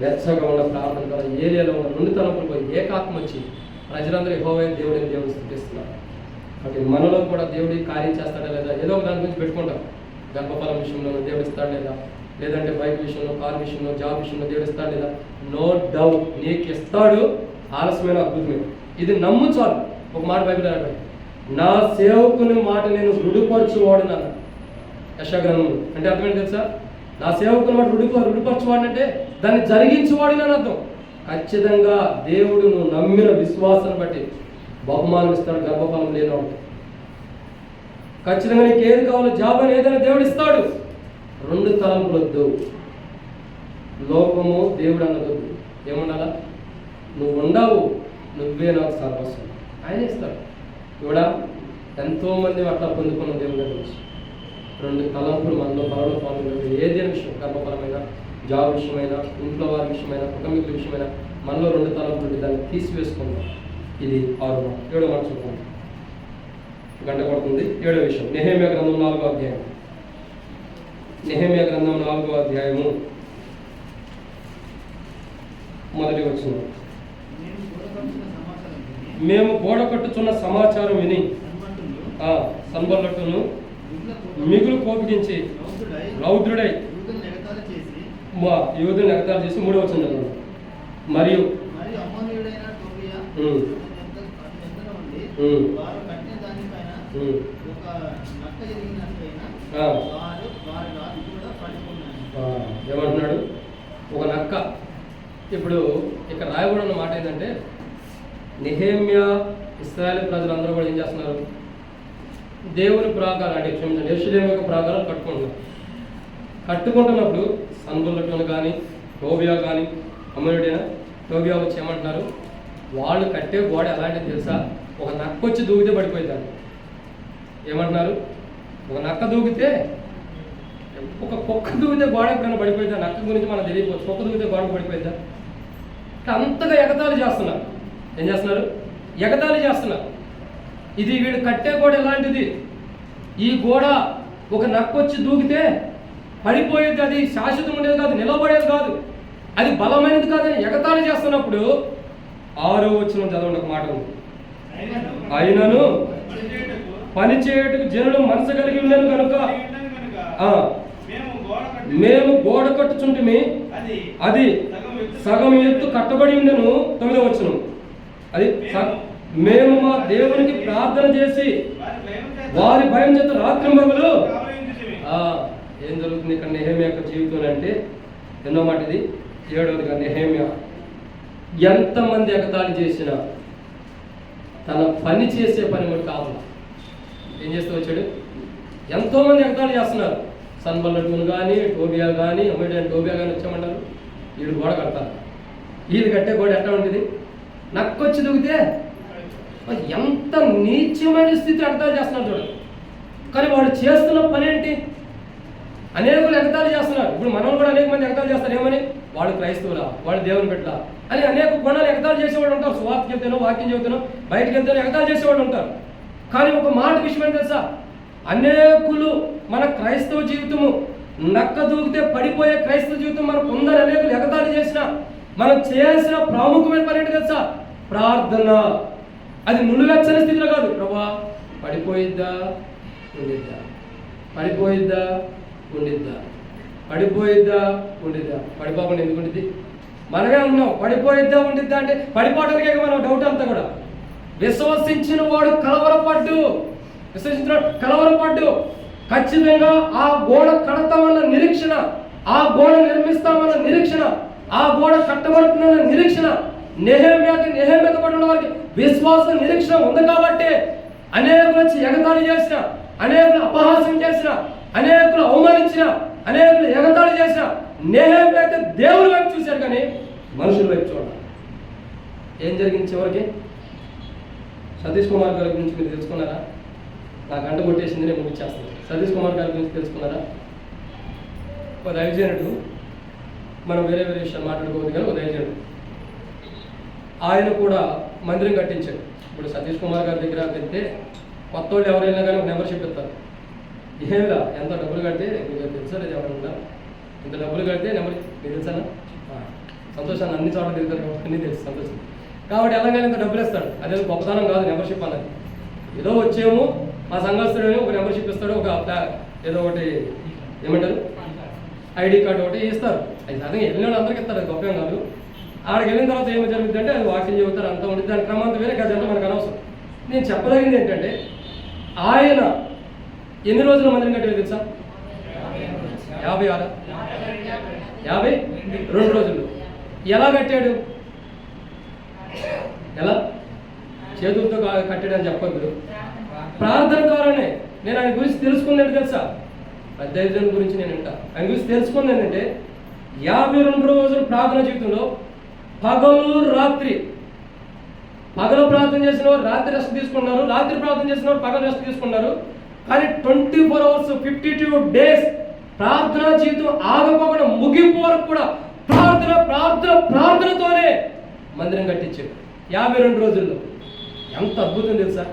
వెచ్చగా ఉన్న ప్రార్థన కదా. ఏలియాలో ఉన్న 2 తలంపులు పోయి ఏకాత్మ వచ్చి ప్రజలందరూ యెహోవాయే దేవుడిని దేవుడు స్తుతిస్తున్నారు. కాబట్టి మనలో కూడా దేవుడి కార్యం చేస్తాడా లేదా? ఏదో ఒక దాని గురించి పెట్టుకుంటాం. గర్భఫలం విషయంలో దేవుడు ఇస్తాడు లేదా, లేదంటే బైక్ విషయంలో, కార్ విషయంలో, జాబ్ విషయంలో దేవుడు ఇస్తాడు లేదా? నో డౌట్ నీకు ఇస్తాడు. ఆలస్యమైన అద్భుతమే. ఇది నమ్ము చాలు. ఒక మాట బైబిల్ రాకండి, నా సేవకుని మాట నేను రుడిపరచువాడునన్నా. యెషయా గ్రంథం అంటే అర్థమేంటి తెలుసా? నా సేవకుని మాట రుడిపరచువాడంటే దాన్ని జరిగించేవాడినని అర్థం. ఖచ్చితంగా దేవుడు నువ్వు నమ్మిన విశ్వాసాన్ని బట్టి బహుమానం ఇస్తాడు. గర్భఫలం లేనివాడు ఖచ్చితంగా నీకు ఏది కావాలో, జాబ్ అని ఏదైనా దేవుడు ఇస్తాడు. 2 తలంపులు వద్దు. లోకము దేవుడు అన్నదొద్దు. ఏమన్నారా? నువ్వు ఉండవు, నువ్వే నాకు సర్వస్వం. ఆయన ఇస్తాడు కూడా. ఎంతోమంది అట్లా పొందుకున్న దేవుడి గురించి 2 తలంపులు మనలో బలంలో పాల్గొనే ఏదైనా విషయం, గర్భఫలమైన, జాబ్ విషయమైన, ఇంట్లో వారి విషయమైన, కుటుంబీకుల విషయమైన మనలో 2 తలంపులు దాన్ని తీసివేసుకుందాం. ఇది 6వ. 7వ మాట చూద్దాం. గంట పడుతుంది. 7వ విషయం నెహెమ్యా గ్రంథం 4వ అధ్యాయం. నెహెమ్యా గ్రంథం 4వ అధ్యాయము మొదటి వచనం. మేము గోడ కట్టుచున్న సమాచారం విని సన్బల్లటును మిగులు కోపగించి రౌద్రుడై యూదులను ఎగతాళి చేసి 3వ వచనం చదవండి. మరియు ఏమంటున్నాడు? ఒక నక్క. ఇప్పుడు ఇక్కడ రాయబడి ఉన్న మాట ఏంటంటే, నెహెమ్యా, ఇశ్రాయేలు ప్రజలందరూ కూడా ఏం చేస్తున్నారు? దేవుని ప్రాకారం అంటే క్షమించండి, యెరూషలేము యొక్క ప్రాకారం కట్టుకుంటున్నప్పుడు సన్బల్లటును కానీ, టోబియా కానీ, అమ్మనుడైనా టోబియా వచ్చి ఏమంటున్నారు? వాళ్ళు కట్టే గోడ ఎలాంటిది తెలుసా? ఒక నక్క వచ్చి దూకితే పడిపోయింది. ఏమంటున్నారు? ఒక నక్క దూకితే, ఒక కుక్క దూకితే గోడ ఎప్పుడైనా పడిపోయిందా? నక్క గురించి మనకు తెలియకపోవచ్చు. కుక్క దూకితే గోడ పడిపోయిందా? అంతగా ఎగతాళి చేస్తున్నారు. ఏం చేస్తున్నారు? ఎగతాళి చేస్తున్నారు. ఇది వీడు కట్టే గోడ ఎలాంటిది? ఈ గోడ ఒక నక్క వచ్చి దూకితే పడిపోయేది, అది శాశ్వతం ఉండేది కాదు, నిలబడేది కాదు, అది బలమైనది కాదని ఎగతాళి చేస్తున్నప్పుడు 6వ వచనం చదవండి. ఒక మాట ఉంది, అయినను పనిచేయటకు జనులు మనసు కలిగి ఉన్నాను కనుక మేము గోడ కట్టుచుంటిమి, అది సగం ఎత్తు కట్టబడి ఉండను. 9వ వచనం, అది మేము మా దేవునికి ప్రార్థన చేసి వారి భయం చేత రాత్రింబగలు. ఏం జరుగుతుంది ఇక్కడ నెహెమ్యా యొక్క జీవితం అంటే? ఎన్నో మాట ఇది? 7వదిగా నెహెమ్యా ఎంతమంది ఎగతాళి చేసినా తన పని చేసే పని మటు కాదు. ఏం చేస్తూ వచ్చాడు? ఎంతోమంది ఎగతాళి చేస్తున్నారు. సన్బల్లటును కానీ, టోబియా కానీ, అమ్మేడైన టోబియా కానీ వచ్చామంటారు. వీడు గోడ కడతారు. వీళ్ళు కట్టే గోడ ఎట్లా ఉంటుంది? నక్కొచ్చి దూకితే ఎంత నీచమైన స్థితి ఎగతాళి చేస్తున్నారు చూడండి. కానీ వాడు చేస్తున్న పని ఏంటి? అనేకులు ఎగతాళి చేస్తున్నారు. ఇప్పుడు మనం కూడా అనేక మంది ఎగతాళి చేస్తారు. ఏమని? వాడు క్రైస్తవులా, వాడు దేవుని పెట్టలా అని అనేక గుణాలు ఎగతాళి చేసేవాళ్ళు ఉంటారు. సువార్తకి వెళ్తానో, వాక్యం చెబుతానో, బయటకు వెళ్తానో ఎగతాళి చేసేవాళ్ళు ఉంటారు. కానీ ఒక మాట విషయం ఏంటి తెలుసా? అనేకులు మన క్రైస్తవ జీవితము నక్క దూకితే పడిపోయే క్రైస్తవ జీవితం మనకు ఉందని అనేకులు ఎగతాళి చేసిన మనం చేయాల్సిన ప్రాముఖ్యమైన పని ఏంటి తెలుసా? ప్రార్థన. అది నులువెచ్చని స్థితిలో కాదు. ప్రభా పడిపోయిద్దా, ఉండిద్దా, పడిపోయిద్దా, ఉండిద్దా? పడిపోయిద్దా? ఉండిద్దా? పడిపోకుండా ఎందుకు ఉండిద్ది? మనమే ఉన్నాం. పడిపోయిద్దా ఉండిద్దా అంటే పడిపోవడానికే మనం డౌట్ అంతా కూడా. విశ్వసించిన వాడు కలవరపడ్డు, ఖచ్చితంగా ఆ గోడ కడతామన్న నిరీక్షణ, ఆ గోడ నిర్మిస్తామన్న నిరీక్షణ, ఆ గోడ కట్టబడుతుందన్న నిరీక్షణ, నెహెమ్యాతో పడిన వారికి విశ్వాస నిరీక్షణ ఉంది కాబట్టి అనేకులు వచ్చి ఎగతాళి చేసిన, అనేకులు అపహాస్యం చేసిన, అనేకులు అవమానించిన, అనేకులు ఎగతాళి చేసిన నెహెమ్యా అయితే దేవుని వైపు చూశాడు కానీ మనుషుల వైపు చూడాలి. ఏం జరిగింది చివరికి? సతీష్ కుమార్ గారి గురించి మీరు తెలుసుకున్నారా? నా గంట కొట్టేసింది, నేను ముగిచ్చేస్తాను. సతీష్ కుమార్ గారి గురించి తెలుసుకున్నారా? ఒక దైవజనుడు, మనం వేరే విషయాలు మాట్లాడుకోవద్దు కానీ ఒక దైవజనుడు, ఆయన కూడా మందిరం కట్టించాడు. ఇప్పుడు సతీష్ కుమార్ గారి దగ్గర వెళ్తే కొత్త వాళ్ళు ఎవరైనా కానీ ఒక మెంబర్షిప్ ఇస్తారు. ఏమిలా ఎంత డబ్బులు కడితే మీకు తెలుసా లేదు, ఎవరైనా ఇంత డబ్బులు కడితే నెంబర్ మీకు తెలుసానా? సంతోషాన్ని అన్ని చోట్ల తిరుగుతారు కాబట్టి అన్నీ తెలుసు, సంతోషం. కాబట్టి ఎలాగైనా ఇంత డబ్బులు ఇస్తాడు. అదే గొప్పతనం కాదు మెంబర్షిప్ అన్నది. ఏదో వచ్చేమో మా సంఘస్థుడు ఒక మెంబర్షిప్ ఇస్తాడు, ఒక ఏదో ఒకటి ఏమంటారు ఐడి కార్డు ఒకటి ఇస్తారు. అది అదే వెళ్ళిన అందరికీ ఇస్తారు, అది గొప్పం కాదు. ఆడికి వెళ్ళిన తర్వాత ఏమో జరుగుతుంది అంటే అది వాకింగ్ చెబుతారు, అంతా ఉంటుంది. దాని క్రమంతో వేరే గదంతా మనకు అనవసరం. నేను చెప్పదగింది ఏంటంటే ఆయన ఎన్ని రోజుల మందిరం కట్టాడు తెలుసా? 52 రోజులు. ఎలా కట్టాడు? ఎలా? చేతులతో కట్టాడని చెప్పొద్దు, ప్రార్థన ద్వారానే. నేను ఆయన గురించి తెలుసుకున్నట్టు తెలుసా? దైవజనుల గురించి నేను వింటా. ఆయన గురించి తెలుసుకున్నది ఏంటంటే 52 రోజులు ప్రార్థన జీవితంలో పగలు రాత్రి, పగలు ప్రార్థన చేసిన వారు రాత్రి రెస్ట్ తీసుకున్నారు, రాత్రి ప్రార్థన చేసిన వారు పగలు రెస్ట్ తీసుకున్నారు. కానీ 24 అవర్స్ 52 days ప్రార్థనా జీవితం ఆగపోకుండా ముగింపు వరకు కూడా ప్రార్థనతోనే మందిరం కట్టించాడు 52 రోజుల్లో. ఎంత అద్భుతం తెలుసా?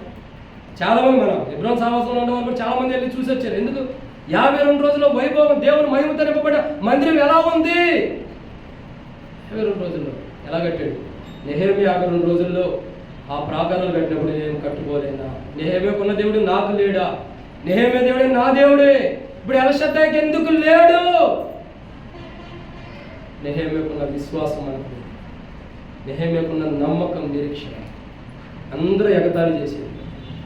చాలా మంది మనం ఎబ్రోన్ సహవాసంలో ఉన్న వాళ్ళు చాలా మంది వెళ్ళి చూసి వచ్చారు. ఎందుకు? 52 రోజుల్లో వైభవం, దేవుని మహిమతో నింపబడ్డ మందిరం ఎలా ఉంది? 52 రోజుల్లో ఎలా కట్టాడు? నెహెమ్యా 52 రోజుల్లో ఆ ప్రాకారాలు కట్టినప్పుడు నేను కట్టుకోలేనా? నెహెమ్యాకున్న దేవుడు నాకు లేడా? నెహెమ్యా దేవుడే నా దేవుడే. ఇప్పుడు ఎల్షద్దాయికి ఎందుకు లేడు? నెహెమ్యాకున్న విశ్వాసం మనకు, నెహెమ్యాకున్న నమ్మకం, నిరీక్షణ. అందరూ ఎగతాళి చేసేది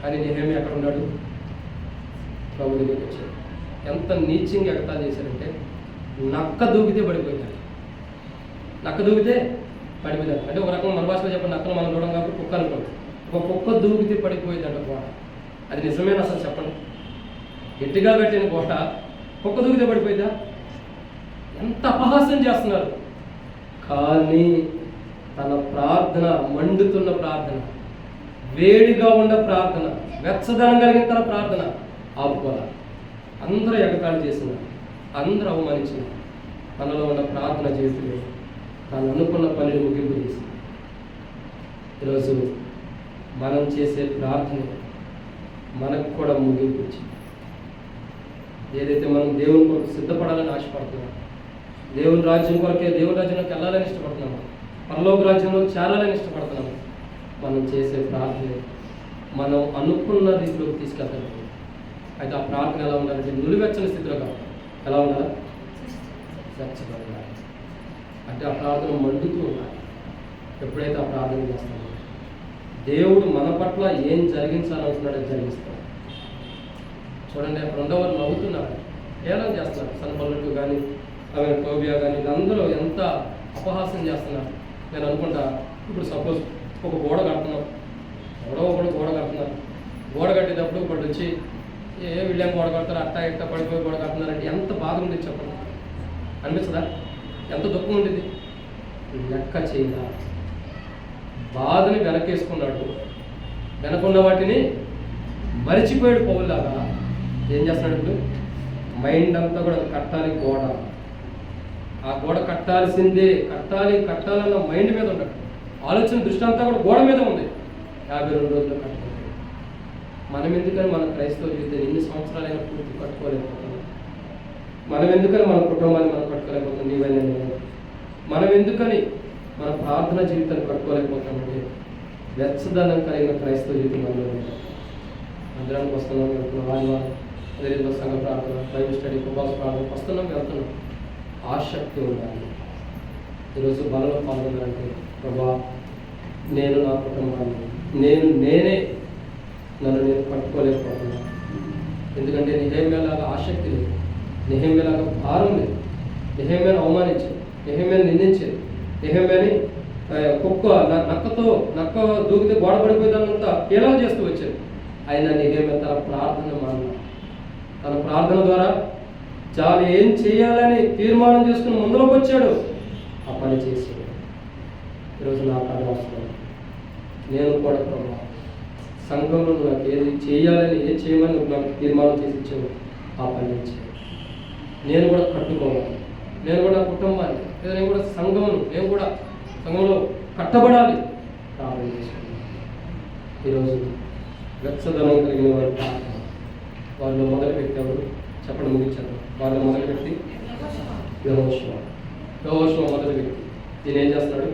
కానీ నెహెమ్యా ఎక్కడ ఉన్నాడు? ప్రభు దగ్గరికి వచ్చాడు. ఎంత నీచంగా ఎగతాళి చేశారంటే నక్క దూకితే పడిపోయినాడు. నక్క దూకితే పడిపోయింది అంటే ఒక రకం మన భాషలో చెప్పండి, నక్కలు మనం చూడడం కాబట్టి కుక్క అనుకోండి. ఒక కుక్క దూకితే పడిపోయిందంట గోడ. అది నిజమేనా అసలు చెప్పండి? గట్టిగా కట్టిన గోడ కుక్క దూకితే పడిపోయిందా? ఎంత అపహాస్యం చేస్తున్నారు. కానీ తన ప్రార్థన, మండుతున్న ప్రార్థన, వేడిగా ఉన్న ప్రార్థన, వెచ్చదనం కలిగిన తన ప్రార్థన ఆపుకోవాలి. అందరూ ఎగతాళి చేసినారు, అందరూ అవమానించినారు. తనలో ఉన్న ప్రార్థన జీవితమే తాను అనుకున్న పనిని ముగింపు చేసింది. ఈరోజు మనం చేసే ప్రార్థన మనకు కూడా ముగింపు వచ్చింది. ఏదైతే మనం దేవుని కొరకు సిద్ధపడాలని ఆశపడుతున్నాం, దేవుని రాజ్యం కొరకే, దేవుని రాజ్యంలోకి వెళ్ళాలని ఇష్టపడుతున్నాము, పరలోక రాజ్యంలో చేరాలని ఇష్టపడుతున్నాము, మనం చేసే ప్రార్థన మనం అనుకున్న రీతిలోకి తీసుకెళ్తాం. అయితే ఆ ప్రార్థన ఎలా ఉండాలంటే నులివెచ్చని స్థితిలో కావాలి. ఎలా ఉండాలా? వెచ్చగా ఉండాలి. అంటే ఆ ప్రార్థన మండుతూ ఉండాలి. ఎప్పుడైతే ఆ ప్రార్థన చేస్తామో దేవుడు మన పట్ల ఏం జరిగించాలనుకున్నాడో జరిగిస్తాం. చూడండి, అక్కడ ఉండేవారు నవ్వుతున్నారు, ఏలం చేస్తున్నారు. సన్పల్లెట్టు కానీ ఆమె టోబియా కానీ వీళ్ళందరూ ఎంత అపహాస్యం చేస్తున్నారు. నేను అనుకుంటా, ఇప్పుడు సపోజ్ ఒక గోడ కడుతున్నాం, గోడ కడుతున్నారు. గోడ కట్టేటప్పుడు ఇప్పుడు వచ్చి వీళ్ళేం గోడ కడతారు, అట్టా ఇట్టా పడిపోయి గోడ కడుతున్నారంటే ఎంత బాధ ఉండేది చెప్పండి? అనిపిస్తుందా? ఎంత దుఃఖం ఉండేది? లెక్క చేయాల బాధని వెనకేసుకున్నాడు. వెనకున్న వాటిని మరిచిపోయాడు. పౌల్లాగా ఏం చేస్తున్నాడు? ఇప్పుడు మైండ్ అంతా కూడా కట్టాలి గోడ, ఆ గోడ కట్టాల్సిందే, కట్టాలన్న మైండ్ మీద ఉన్నాడు. ఆలోచన దృష్టి అంతా కూడా గోడ మీద ఉంది. 52 రోజుల్లో కట్టుకుంటాడు. మనం ఎందుకని మన క్రైస్తవ జీవితం ఎన్ని సంవత్సరాలైనా పూర్తి కట్టుకోలేకపోతున్నాం? మనం ఎందుకని మన కుటుంబాన్ని మనం కట్టుకోలేకపోతున్నాం? నీవైనా మనం ఎందుకని మన ప్రార్థన జీవితాన్ని కట్టుకోలేకపోతామంటే వెచ్చదనం కలిగిన క్రైస్తవ జీవితం మనలో మందిరానికి వస్తున్నాం, ఆదివారం అదేవిధంగా సంఘ ప్రార్థన, బైబిల్ స్టడీ, ఉపవాస ప్రార్థన వస్తున్నాం, వెళ్తున్నాం. ఆసక్తి ఉండాలి. ఈరోజు బలలో పాల్గొన్నారంటే ప్రభా నేను నా కుటుంబాన్ని నేనే నన్ను నేను పట్టుకోలేకపోతున్నాను. ఎందుకంటే నెహెమ్యాలాగా ఆసక్తి లేదు, నెహెమ్యాలాగా భారం లేదు. నెహెమ్యాను అవమానించారు, నెహెమ్యాను నిందించారు, నెహెమ్యాని నక్క దూకితే గోడ పడిపోయేదాన్నంత హేళన చేస్తూ వచ్చారు. అయినా నెహెమ్యా తన ప్రార్థన మానలేదు. తన ప్రార్థన ద్వారా చాలు ఏం చేయాలని తీర్మానం చేసుకుని ముందులోకి వచ్చాడు, ఆ పని చేశాడు. ఈరోజు నాకు అది అవసరం. నేను కూడా ప్రభావ సంఘంలో నాకు ఏది చేయాలని, ఏది చేయమని నాకు తీర్మానం చేసి ఇచ్చావు, ఆ పని చేయాలి. నేను కూడా కట్టుకోవాలి, నేను కూడా కుటుంబాన్ని, లేదా నేను కూడా సంఘంలో కట్టబడాలి. ప్రార్థన చేసుకున్నాను. ఈరోజు వెచ్చదనం కలిగిన వారి ప్రార్థన. వాళ్ళు మొదలు పెట్టేవారు చెప్పడం ముగించారు. వాళ్ళు మొదలు పెట్టి యెహోషువ మొదలు పెట్టి దీని ఏం చేస్తున్నాడు?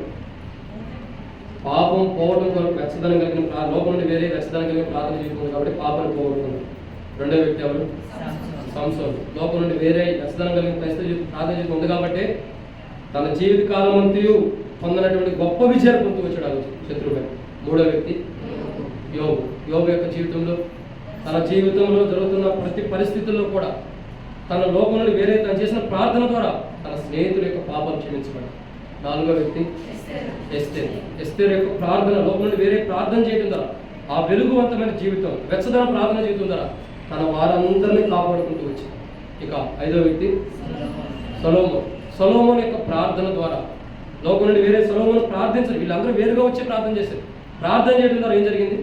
పాపం పోవడం కొరకు వెచ్చదనం కలిగిన లోపల నుండి వేరే వెచ్చదనం కలిగిన ప్రార్థన చేసుకుంది కాబట్టి పాపాన్ని పోగొట్టుకున్నాడు. రెండో వ్యక్తి ఎవరు? సంసోను. లోపల నుండి వేరే వెచ్చదనం కలిగిన క్రైస్తవ ప్రార్థన చేసి ఉంది కాబట్టి తన జీవిత కాలం అంతయు పొందినటువంటి గొప్ప విజయాలు పొందుతూ వచ్చాడు శత్రువుపై. మూడో వ్యక్తి యోబు. యోబు యొక్క జీవితంలో, తన జీవితంలో జరుగుతున్న ప్రతి పరిస్థితుల్లో కూడా తన లోపల నుండి వేరే తను చేసిన ప్రార్థన ద్వారా తన స్నేహితుల యొక్క పాపాలు క్షమించబడ్డాడు. నాలుగో వ్యక్తి ఎస్తేరు యొక్క ప్రార్థన, లోపల నుండి వేరే ప్రార్థన చేయడం ద్వారా ఆ వెలుగువంతమైన జీవితం, వెచ్చదన ప్రార్థన జీవితం ద్వారా తన వారందరినీ కాపాడుకుంటూ వచ్చింది. ఇక ఐదో వ్యక్తి సొలొమోను యొక్క ప్రార్థన ద్వారా లోపల నుండి వేరే సొలొమోను ప్రార్థించారు. వీళ్ళందరూ వేరుగా వచ్చి ప్రార్థన చేశారు. ప్రార్థన చేయడం ద్వారా ఏం జరిగింది?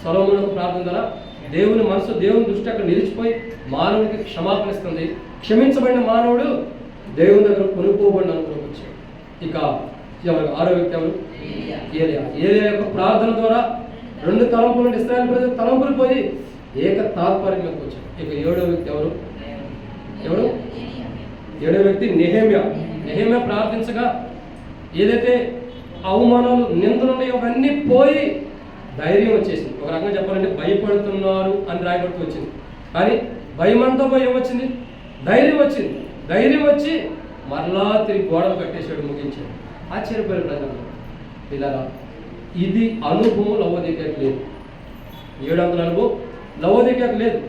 సొలొమోను యొక్క ప్రార్థన ద్వారా దేవుని మనసు, దేవుని దృష్టి అక్కడ నిలిచిపోయి మానవుడికి క్షమాపణ ఇస్తుంది. క్షమించబడిన మానవుడు దేవుని దగ్గర కొనుక్కోబడిన అనుకోవడానికి వచ్చాడు. ఇక ఆరో వ్యక్తి ఎవరు? ఏలియా యొక్క ప్రార్థన ద్వారా 2 తలంపుల నుండి ఇశ్రాయేలు ప్రజలు తలంపులు పోయి ఏక తాత్పర్యంలోకి వచ్చాడు. ఇక ఏడో వ్యక్తి ఎవరు? ఏడో వ్యక్తి నెహెమ్యా ప్రార్థించగా ఏదైతే అవమానాలు, నిందలు ఉన్నాయో అవన్నీ పోయి ధైర్యం వచ్చేసింది. ఒక రకంగా చెప్పాలంటే భయపడుతున్నారు అని రాయబడుతూ వచ్చింది. కానీ భయమంతా పోయి ఏమొచ్చింది? ధైర్యం వచ్చింది. ధైర్యం వచ్చి మరలా తిరిగి గోడలు కట్టేశాడు, ముగించాడు. ఆశ్చర్యపోయిన ప్రజలు ఇలా ఇది అనుభవం లవోదికీయకు లేదు. 700 అనుభవం లవోదికీయకు లేదు.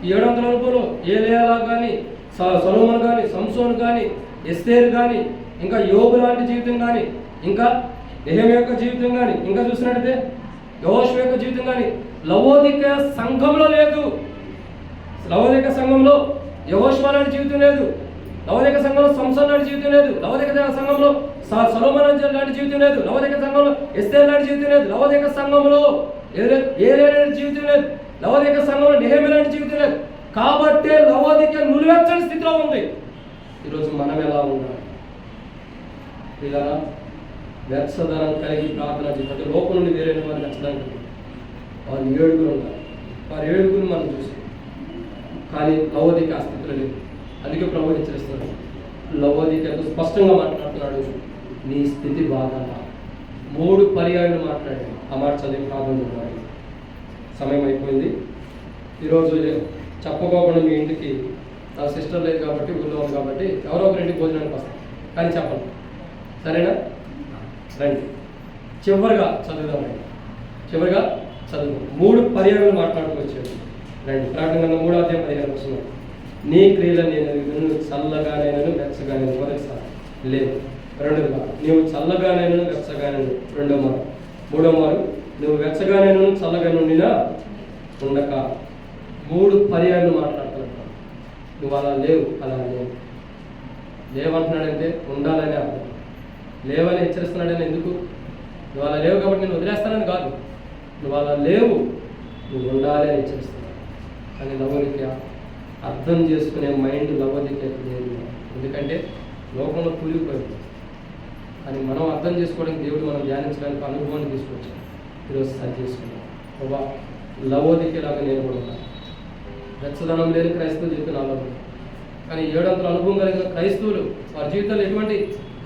ఈ 700 అనుభవంలో ఏలియా కానీ, సొలొమోను కానీ, సంసోను కానీ, ఎస్తేరు కానీ, ఇంకా యోబు లాంటి జీవితం కానీ, ఇంకా నెహెమ్యా యొక్క జీవితం కానీ, ఇంకా చూసినట్టయితే యెహోషువ యొక్క జీవితం కానీ లవోదికీయ సంఘంలో లేదు. లవోదికీయ సంఘంలో యెహోషువ లాంటి జీవితం లేదు. లవోదికీయ సంఘంలో సంసోను లాంటి జీవితం లేదు. లవోదికీయ సంఘంలో సొలొమోను లాంటి జీవితం లేదు. లవోదికీయ సంఘంలో ఎస్తేరు లాంటి జీవితం లేదు. లవోదికీయ సంఘంలో ఏలియా లాంటి జీవితం లేదు. లవోదికీయ సంఘంలో నెహెమ్యా లాంటి జీవితం లేదు. కాబట్టి లవోదికీయ నులివెచ్చని స్థితిలో ఉంది. ఈరోజు మనం ఎలా ఉండాలి? ఇలా వెచ్చదనం కలిగి ప్రార్థన చేయాలి. లోపల నుండి వేరే వారిని వెచ్చదనం కలిగి వారు 7 ఉన్నారు. వారు 7 మనం చూసాం. కానీ లవోదికీయ ఆ స్థితిలో లేదు. అందుకే ప్రభు హెచ్చరిస్తున్నాడు. లవోదికీయతో స్పష్టంగా మాట్లాడుతున్నాడు, నీ స్థితి బాగా. 3 పర్యాయాలు మాట్లాడాడు. ఆ మాట చదివి ప్రార్థన చేయాలి. సమయం అయిపోయింది. ఈరోజు చెప్పకోకుండా మీ ఇంటికి నా సిస్టర్ లేదు కాబట్టి, ఊళ్ళో ఉంది కాబట్టి ఎవరో ఒకరి ఇంటికి భోజనానికి వస్తాం. కానీ చెప్పండి, సరేనా? రండి. చివరిగా చదువుదామండి. 3 పర్యాయాలు మాట్లాడుతూ వచ్చాడు. రండి. ప్రకటన 3వ అధ్యాయం 15వ వచనం. నీ క్రియలు నేను చల్లగానైనను వెచ్చగానైనా మొదటిసారి లేదు. రెండోదిగా నీవు చల్లగానైనను వెచ్చగానైనా రెండో మారు. మూడో మారు నువ్వు వెచ్చగానైనను చల్లగా నుండినా ఉండక. 3 పర్యాయాలు మాట్లాడుతున్నాడు. నువ్వు అలా లేవు, అలా లేవంటున్నాడంటే ఉండాలని అర్థం. లేవని హెచ్చరిస్తున్నాడని ఎందుకు? నువ్వు అలా లేవు కాబట్టి నేను వదిలేస్తానని కాదు. నువ్వు అలా లేవు, నువ్వు ఉండాలి అని హెచ్చరిస్తున్నాడు. కానీ లవోదికీయ అర్థం చేసుకునే మైండ్ లవోదికీయకు లేదు. ఎందుకంటే లోకంలో కూలిపోయింది. కానీ మనం అర్థం చేసుకోవడానికి దేవుడు మనం ధ్యానించడానికి అనుభవాన్ని తీసుకొచ్చాం. ఈరోజు సరి చేసుకున్నాం. బాబా లవోదికీయలాగా నేను కూడా ఉన్నాను. వెచ్చదనం లేని క్రైస్తవ జీవితం నాలో ఉంది. కానీ 700 అనుభవం కలిగిన క్రైస్తవులు వారి జీవితంలో ఎటువంటి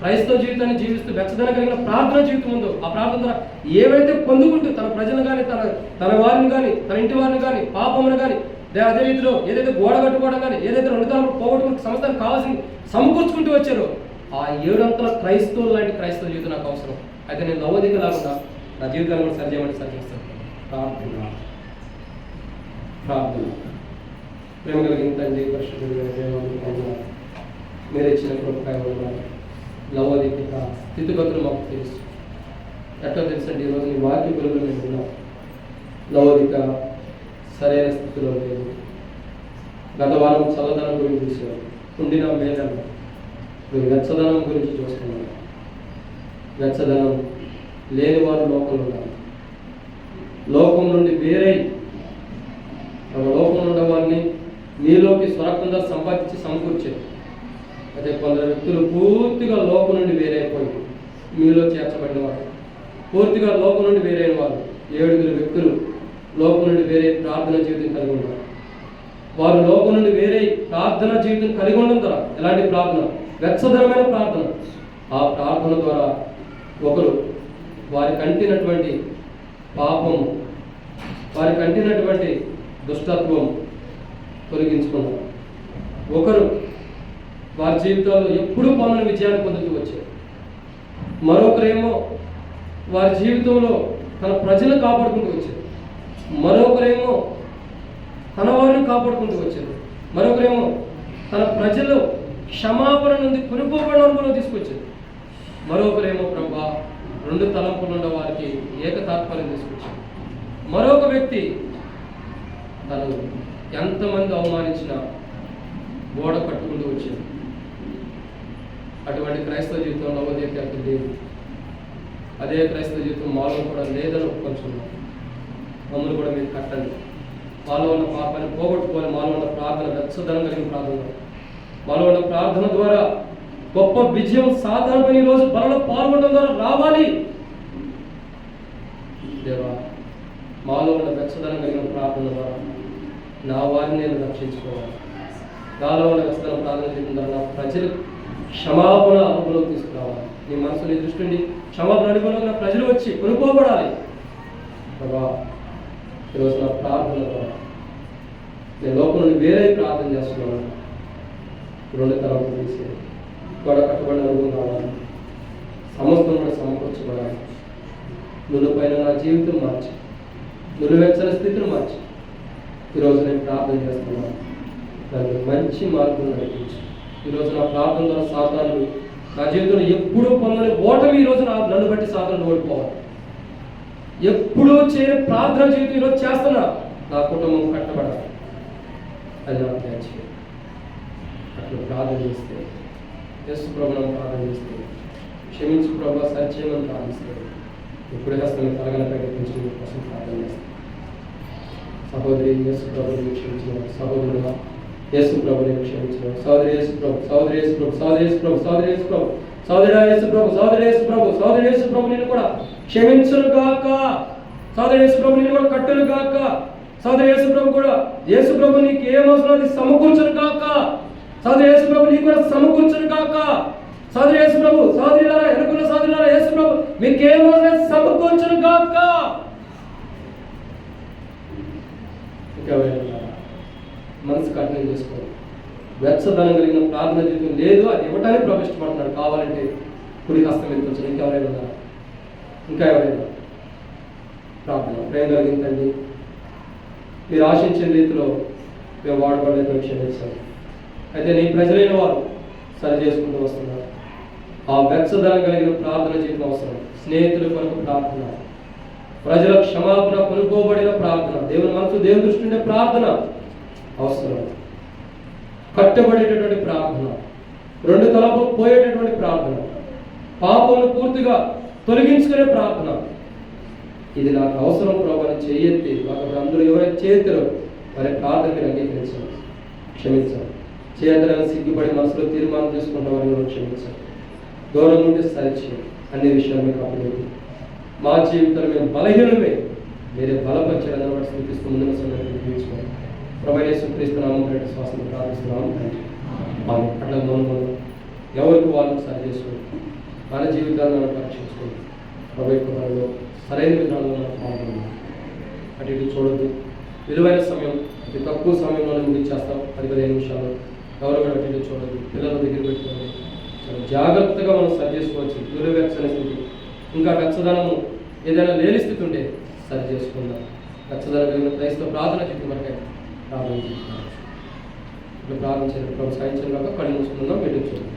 క్రైస్తవ జీవితాన్ని జీవిస్తూ వెచ్చదనం కలిగిన ప్రార్థన జీవితం ఉందో ఆ ప్రార్థన ద్వారా ఏవైతే పొందుకుంటూ తన ప్రజలను కానీ, తన వారిని కానీ, తన ఇంటి వారిని కానీ, పాపమును కానీ అదే రీతిలో ఏదైతే గోడ కట్టుకోవడం కానీ ఏదైతే 2 తలములు పోగొట్టుకుని సంస్థానికి కావాల్సింది సమకూర్చుకుంటూ వచ్చారో ఆ 7 అంతల క్రైస్తవులు లాంటి క్రైస్తవ జీవితం నాకు అవసరం. అయితే నేను లవోదిక లాగా నా జీవితాన్ని కూడా సరిచేయమని సరిచేస్తాను. ప్రార్థన. ప్రేమ కలిగిన తండ్రి, పరిశుద్ధుడైన దేవా, మీరు ఇచ్చిన కృపకాయ లవోదిక స్థితిగతులు మాకు తెలుసు. ఎట్లా తెలుసండి, ఈరోజు నీ వాక్య గురువులు మేము ఉన్నాం. లవోదిక సరైన స్థితిలో లేదు. గత వారం చల్లదనం గురించి చూసేవారు, ఉండిన మేధన. మీరు వెచ్చదనం గురించి చూస్తున్నారు. వెచ్చదనం లేని వారు లోకంలో ఉన్నారు. లోకం నుండి వేరై లోకంలో ఉన్న వారిని మీలోకి స్వరకుండా సంపాదించి సమకూర్చారు. అయితే కొందరు వ్యక్తులు పూర్తిగా లోకం నుండి వేరైపోయి మీలో చేర్చబడిన వారు, పూర్తిగా లోకం నుండి వేరైన వారు 7 వ్యక్తులు లోకం నుండి వేరే ప్రార్థన జీవితం కలిగి ఉన్నారు. వారు లోకం నుండి వేరే ప్రార్థన జీవితం కలిగి ఉండడం ద్వారా ఎలాంటి ప్రార్థన? వెచ్చదనమైన ప్రార్థన. ఆ ప్రార్థన ద్వారా ఒకరు వారి కంటినటువంటి పాపము, వారి కంటినటువంటి దుష్టత్వం తొలగించుకున్నారు. ఒకరు వారి జీవితాల్లో ఎప్పుడూ పొందని విజయాన్ని పొందుతూ వచ్చారు. మరొకరేమో వారి జీవితంలో తన ప్రజలు కాపాడుకుంటూ వచ్చారు. మరొకరేమో తన వారిని కాపాడుకుంటూ వచ్చారు. మరొకరేమో తన ప్రజలు క్షమాపణ నుండి కొనుక్కోబడిన వరకు తీసుకొచ్చారు. మరొకరేమో ప్రభా 2 తలంపులు ఉన్న వారికి ఏకతాత్పర్యం తీసుకొచ్చారు. మరొక వ్యక్తి తను ఎంతమంది అవమానించినా గోడ కట్టుకుంటూ వచ్చారు. అటువంటి క్రైస్తవ జీవితం లవోదికకి లేదు. అదే క్రైస్తవ జీవితం మాలో కూడా లేదని ఒప్పుకొంచున్నాం. మమ్మల్ని కూడా మీరు కట్టండి. మాలో ఉన్న పాపాన్ని పోగొట్టుకోవాలి. మాలో ఉన్న ప్రార్థన వెచ్చదనం కలిగిన ప్రార్థన, మాలో ఉన్న ప్రార్థన ద్వారా గొప్ప విజయం సాధారణమైన ఈరోజు బలలో పాల్గొనడం ద్వారా రావాలి. దేవా, మాలో ఉన్న వెచ్చదనం కలిగిన ప్రార్థన ద్వారా నా వారిని నేను రక్షించుకోవాలి. నాలో ఉన్న వెచ్చదనం ప్రార్థన చేయడం ద్వారా నా ప్రజలు క్షమాపణ అనుభవం తీసుకురావాలి. నీ మనసు, నీ దృష్టి నుండి క్షమాపణ అనుభవంలో నా ప్రజలు వచ్చి కొనుక్కోబడాలి. ప్రభా, ఈరోజు నా ప్రార్థన ద్వారా నేను లోపల నుండి వేరే ప్రార్థన చేస్తున్నాను. 2 తలంపులు తీసి గోడ కట్టుబడిన అనుభవం కావాలి. సమస్తం కూడా సమకూర్చబడాలి. నువ్వు పైన నా జీవితం మార్చి, నువ్వు వెచ్చని స్థితిని మార్చి ఈరోజు నేను ప్రార్థన చేస్తున్నాను. దాన్ని మంచి మార్గం నడిపించు. ఈరోజు నా ప్రార్థన ద్వారా సాతాను నా జీవితంలో ఎప్పుడూ పొందని ఓటమి ఈరోజు నన్ను బట్టి సాతాను ఓడిపోవాలి. ఎప్పుడూ చేయని ప్రార్థన జీవితం ఈరోజు చేస్తున్నా. నా కుటుంబం కట్టబడాలి. అది నాకు నేర్చి అట్లా ప్రార్థన చేస్తే, యేసు ప్రభువును ప్రార్థన చేస్తే, క్షమించు ప్రభు సత్యమని ప్రార్థిస్తే, ఎప్పుడు హస్తాన్ని తలగలపై కోసం ప్రార్థన చేస్తాను. సహోదరి యేసు ప్రభుని క్షమించిన సహోదరుడు యేసు ప్రభుని క్షమించిన సహోదరి యేసు ప్రభు, సహోదరి యేసు ప్రభు, సహోదరి యేసు ప్రభు, సహోదరి యేసు ప్రభు, సహోదరి యేసు ప్రభు, సహోదరి యేసు ప్రభు, సహోదరి యేసు ప్రభు నిన్ను కూడా క్షమించును గాక. సహోదరి యేసు ప్రభు నిన్ను కూడా కట్టును గాక. సహోదరి యేసు ప్రభు కూడా యేసు ప్రభు నీకు ఏం అవసరం అది సమకూర్చును గాక. సహోదరి యేసు ప్రభు నీకు కూడా సమకూర్చును గాక. సహోదరి యేసు ప్రభు, సహోదరులారా, ఎనుకున్న సహోదరులారా, యేసు ప్రభు మీకు ఏం అవసరం సమకూర్చును గాక. మనసు కఠినం చేసుకోవాలి. వెచ్చదనం కలిగిన ప్రార్థన జీవితం లేదు, అది ఇవ్వటానికి ప్రవేశపడుతున్నాడు. కావాలంటే కుడి హస్తం ఎత్తుకొచ్చాను. ఇంకెవరైనా ఉన్నారా? ఇంకా ఎవరైనా ప్రార్థన ప్రేమ కలిగిందండి. మీరు ఆశించిన రీతిలో మేము వాడబడలేదని క్షమించాలి. అయితే నీ ప్రజలైన వారు సరి చేసుకుంటూ వస్తున్నారు. ఆ వెచ్చదనం కలిగిన ప్రార్థన జీవితం అవసరం. స్నేహితుల కొరకు ప్రార్థన, ప్రజల క్షమాపణ కొనుక్కోబడిన ప్రార్థన, దేవుని మనసు దేవుని దృష్టి ఉండే ప్రార్థన అవసరం. కట్టబడేటటువంటి ప్రార్థన, 2 తలపులు పోయేటటువంటి ప్రార్థన, పాపమును పూర్తిగా తొలగించుకునే ప్రార్థన. ఇది నాకు అవసరం ప్రభావం చేయెత్తి అందరూ ఎవరైతే చేతిలో వారి ప్రార్థనకి అంగీకరించాలి, క్షమించాలి. చేతలను సిగ్గుపడి మనసులో తీర్మానం చేసుకుంటాం వారిని క్షమించాలి. దూరం నుండి సరిచేయాలి. అన్ని విషయాలు మీకు అప్పుడు మా జీవితంలో మేము బలహీనమే, మీరే బలపరిచారని వాటి స్థితిస్తూ ముందుకు జీవించుకోవాలి. ప్రభు యేసుక్రీస్తు నామములో శ్వాసను ప్రార్థిస్తున్నాము. అట్లా మనం ఎవరికి వాళ్ళని సరి చేసుకోండి. మన జీవితాన్ని మనం పరీక్షించుకోండి. ప్రభు యొక్క మనలో సరైన విధానంలో మనం పాల్గొన్నాం. అటు ఇటు చూడద్దు. విలువైన సమయం అతి తక్కువ సమయంలోనే ముగించేస్తాం. 10-15 నిమిషాలు ఎవరు కూడా అటు చూడదు. పిల్లల దగ్గర పెట్టుకోండి. చాలా జాగ్రత్తగా మనం సరి చేసుకోవచ్చు. గురు వెచ్చని స్థితి, ఇంకా వెచ్చదనము ఏదైనా లేని స్థితి ఉంటే సరి చేసుకుందాం. వెచ్చదనం కలిగిన క్రైస్తవ ప్రార్థన స్థితి మనకై ప్రార్థన చేస్తున్నాం. ఇప్పుడు ప్రార్థన చేయడం సాయించడం కాక కళ్ళు మూసుకుందాం. పెట్టించుకుందాం.